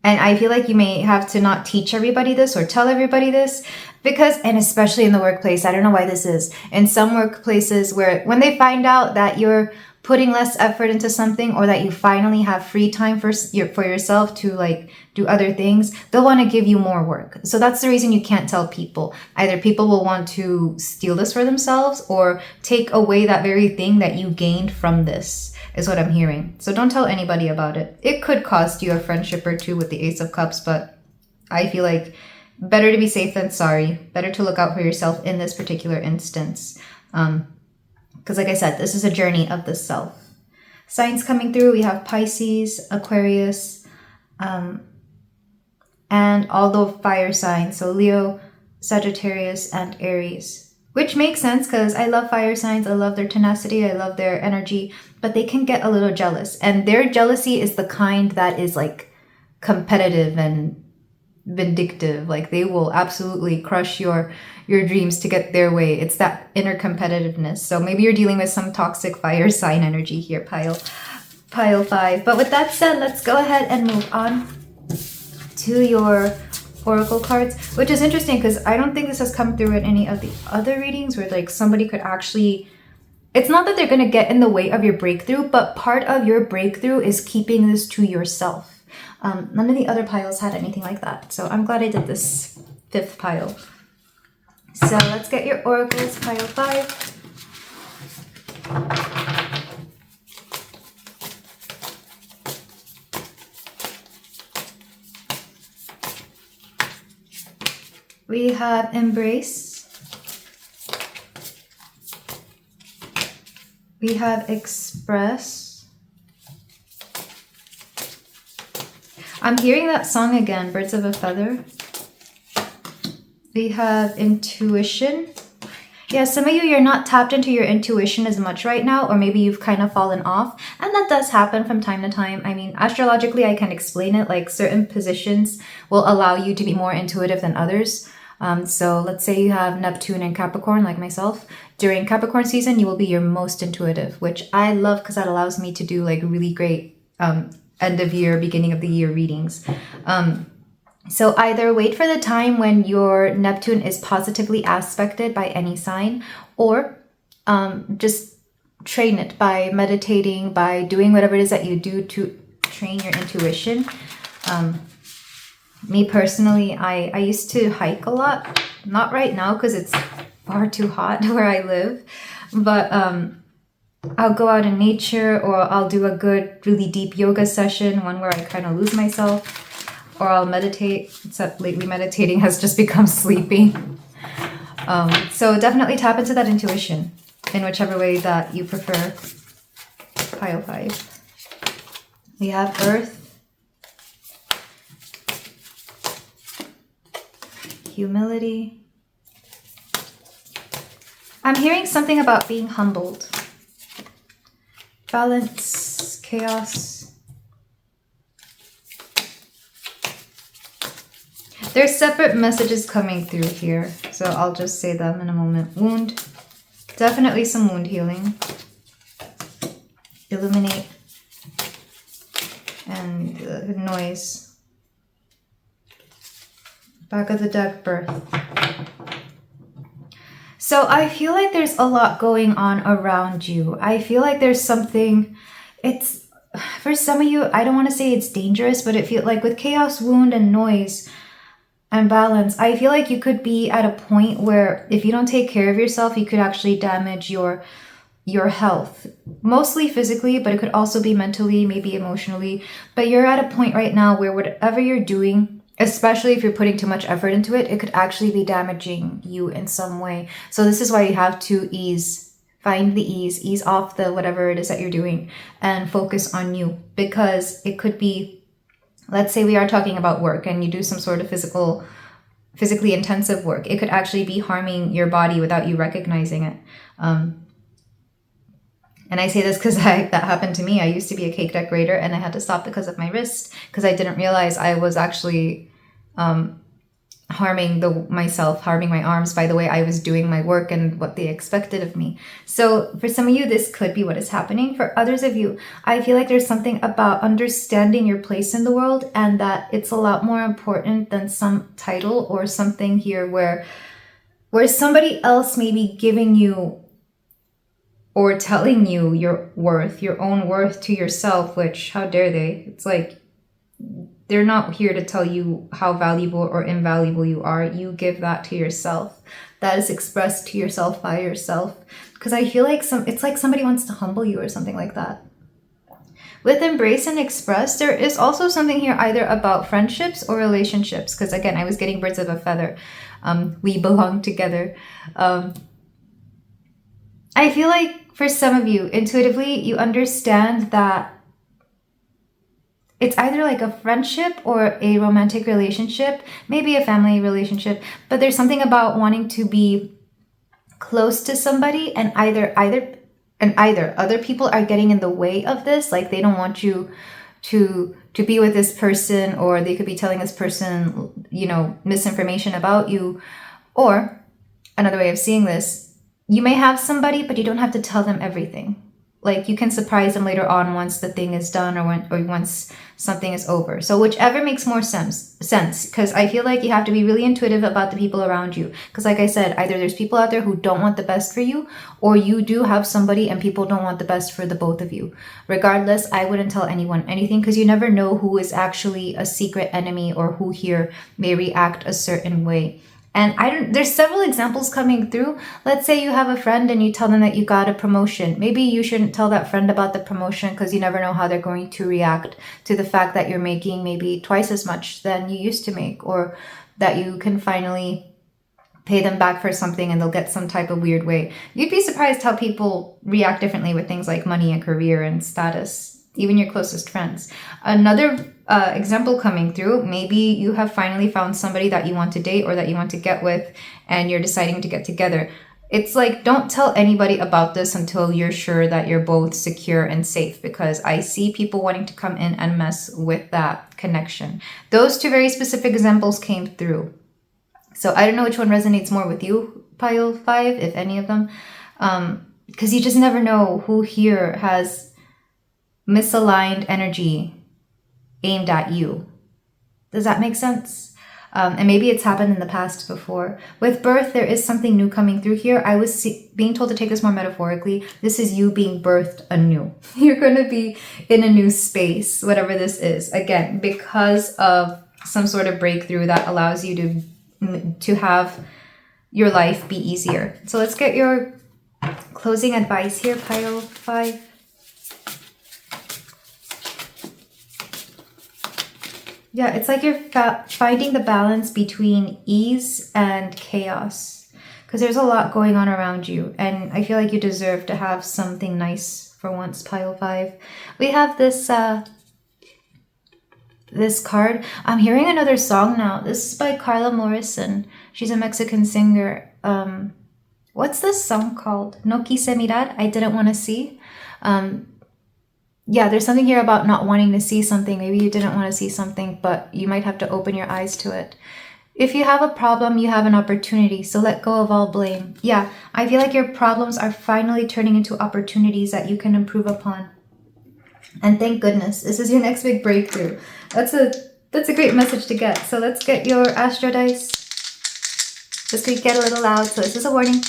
And I feel like you may have to not teach everybody this or tell everybody this because, and especially in the workplace, I don't know why this is. In some workplaces where when they find out that you're putting less effort into something or that you finally have free time for yourself to like do other things, they'll want to give you more work. So that's the reason you can't tell people. Either people will want to steal this for themselves or take away that very thing that you gained from this, is what I'm hearing. So don't tell anybody about it. It could cost you a friendship or two with the Ace of Cups, but I feel like better to be safe than sorry. Better to look out for yourself in this particular instance. Because like I said, this is a journey of the self. Signs coming through, we have Pisces, Aquarius, and all the fire signs. So Leo, Sagittarius, and Aries. Which makes sense because I love fire signs. I love their tenacity. I love their energy. But they can get a little jealous. And their jealousy is the kind that is like competitive and vindictive. Like they will absolutely crush your dreams to get their way. It's that inner competitiveness. So maybe you're dealing with some toxic fire sign energy here, pile 5. But with that said, let's go ahead and move on to your oracle cards, which is interesting because I don't think this has come through in any of the other readings where like somebody could actually, it's not that they're going to get in the way of your breakthrough, but part of your breakthrough is keeping this to yourself. None of the other piles had anything like that. So I'm glad I did this 5th pile. So let's get your oracles, pile 5. We have embrace. We have express. I'm hearing that song again, Birds of a Feather. We have intuition. Yeah, some of you, you're not tapped into your intuition as much right now, or maybe you've kind of fallen off. And that does happen from time to time. I mean, astrologically, I can explain it. Like certain positions will allow you to be more intuitive than others. So let's say you have Neptune and Capricorn, like myself. During Capricorn season, you will be your most intuitive, which I love because that allows me to do like really great end of year, beginning of the year readings. So either wait for the time when your Neptune is positively aspected by any sign, or just train it by meditating, by doing whatever it is that you do to train your intuition. Me personally, I used to hike a lot. Not right now because it's far too hot where I live, but I'll go out in nature, or I'll do a good, really deep yoga session, one where I kind of lose myself, or I'll meditate, except lately meditating has just become sleepy. So definitely tap into that intuition in whichever way that you prefer. Pile 5. We have earth, humility. I'm hearing something about being humbled. Balance, chaos. There's separate messages coming through here, so I'll just say them in a moment. Wound, definitely some wound healing. Illuminate, and noise. Back of the deck, birth. So I feel like there's a lot going on around you. I feel like there's something, it's, for some of you, I don't want to say it's dangerous, but it feels like with chaos, wound, and noise, and balance, I feel like you could be at a point where if you don't take care of yourself, you could actually damage your health, mostly physically, but it could also be mentally, maybe emotionally. But you're at a point right now where whatever you're doing, especially if you're putting too much effort into it, it could actually be damaging you in some way. So this is why you have to find the ease off the whatever it is that you're doing and focus on you, because it could be, let's say we are talking about work and you do some sort of physically intensive work. It could actually be harming your body without you recognizing it. And I say this because that happened to me. I used to be a cake decorator and I had to stop because of my wrist, because I didn't realize I was actually harming myself, harming my arms by the way I was doing my work and what they expected of me. So for some of you, this could be what is happening. For others of you, I feel like there's something about understanding your place in the world, and that it's a lot more important than some title or something here where somebody else may be giving you or telling you your worth, your own worth to yourself, which how dare they? It's like they're not here to tell you how valuable or invaluable you are. You give that to yourself. That is expressed to yourself by yourself. Because I feel like it's like somebody wants to humble you or something like that. With embrace and express, there is also something here either about friendships or relationships. Because again, I was getting birds of a feather. We belong together. I feel like for some of you, intuitively, you understand that it's either like a friendship or a romantic relationship, maybe a family relationship, but there's something about wanting to be close to somebody, and either other people are getting in the way of this, like they don't want you to be with this person, or they could be telling this person, you know, misinformation about you. Or another way of seeing this, you may have somebody, but you don't have to tell them everything. Like you can surprise them later on once the thing is done, or once something is over. So whichever makes more sense, because I feel like you have to be really intuitive about the people around you. Because like I said, either there's people out there who don't want the best for you, or you do have somebody and people don't want the best for the both of you. Regardless, I wouldn't tell anyone anything, because you never know who is actually a secret enemy, or who here may react a certain way. And there's several examples coming through. Let's say you have a friend and you tell them that you got a promotion. Maybe you shouldn't tell that friend about the promotion, because you never know how they're going to react to the fact that you're making maybe twice as much than you used to make, or that you can finally pay them back for something and they'll get some type of weird way. You'd be surprised how people react differently with things like money and career and status, even your closest friends. Another example coming through, maybe you have finally found somebody that you want to date or that you want to get with, and you're deciding to get together. It's like, don't tell anybody about this until you're sure that you're both secure and safe, because I see people wanting to come in and mess with that connection. Those two very specific examples came through. So I don't know which one resonates more with you, Pile 5, if any of them, because you just never know who here has misaligned energy aimed at you. Does that make sense? And maybe it's happened in the past before. With birth, there is something new coming through here. I was being told to take this more metaphorically. This is you being birthed anew. You're going to be in a new space, whatever this is. Again, because of some sort of breakthrough that allows you to have your life be easier. So let's get your closing advice here, Pile 5. Yeah, it's like you're finding the balance between ease and chaos, because there's a lot going on around you, and I feel like you deserve to have something nice for once, Pile 5. We have this this card. I'm hearing another song now. This is by Carla Morrison. She's a Mexican singer. What's this song called? No quise mirar, I didn't want to see. Yeah, there's something here about not wanting to see something. Maybe you didn't want to see something, but you might have to open your eyes to it. If you have a problem, you have an opportunity, so let go of all blame. Yeah, I feel like your problems are finally turning into opportunities that you can improve upon. And thank goodness, this is your next big breakthrough. That's a great message to get. So let's get your Astro Dice. This could get a little loud, so this is a warning.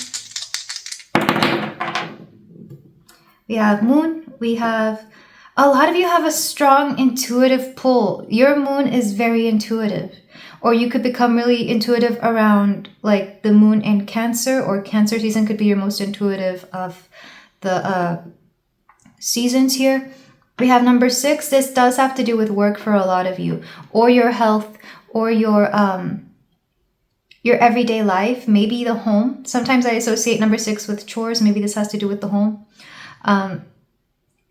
We have Moon, we have... A lot of you have a strong intuitive pull. Your moon is very intuitive. Or you could become really intuitive around like the moon in Cancer, or Cancer season could be your most intuitive of the seasons here. We have number 6. This does have to do with work for a lot of you, or your health, or your everyday life, maybe the home. Sometimes I associate number 6 with chores. Maybe this has to do with the home.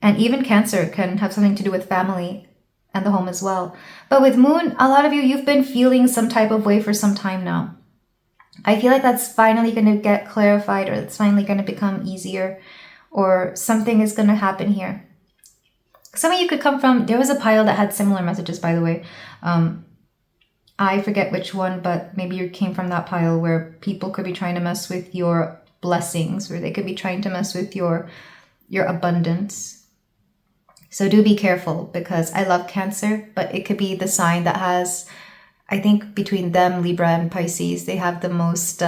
And even Cancer can have something to do with family and the home as well. But with Moon, a lot of you've been feeling some type of way for some time now. I feel like that's finally going to get clarified, or it's finally going to become easier, or something is going to happen here. Some of you could come from... There was a pile that had similar messages, by the way. I forget which one, but maybe you came from that pile where people could be trying to mess with your blessings, or they could be trying to mess with your abundance. So do be careful, because I love Cancer, but it could be the sign that has, I think between them, Libra and Pisces, they have the most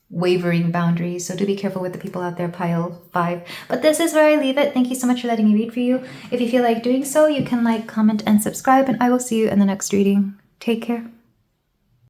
wavering boundaries. So do be careful with the people out there, pile 5. But this is where I leave it. Thank you so much for letting me read for you. If you feel like doing so, you can like, comment, and subscribe, and I will see you in the next reading. Take care.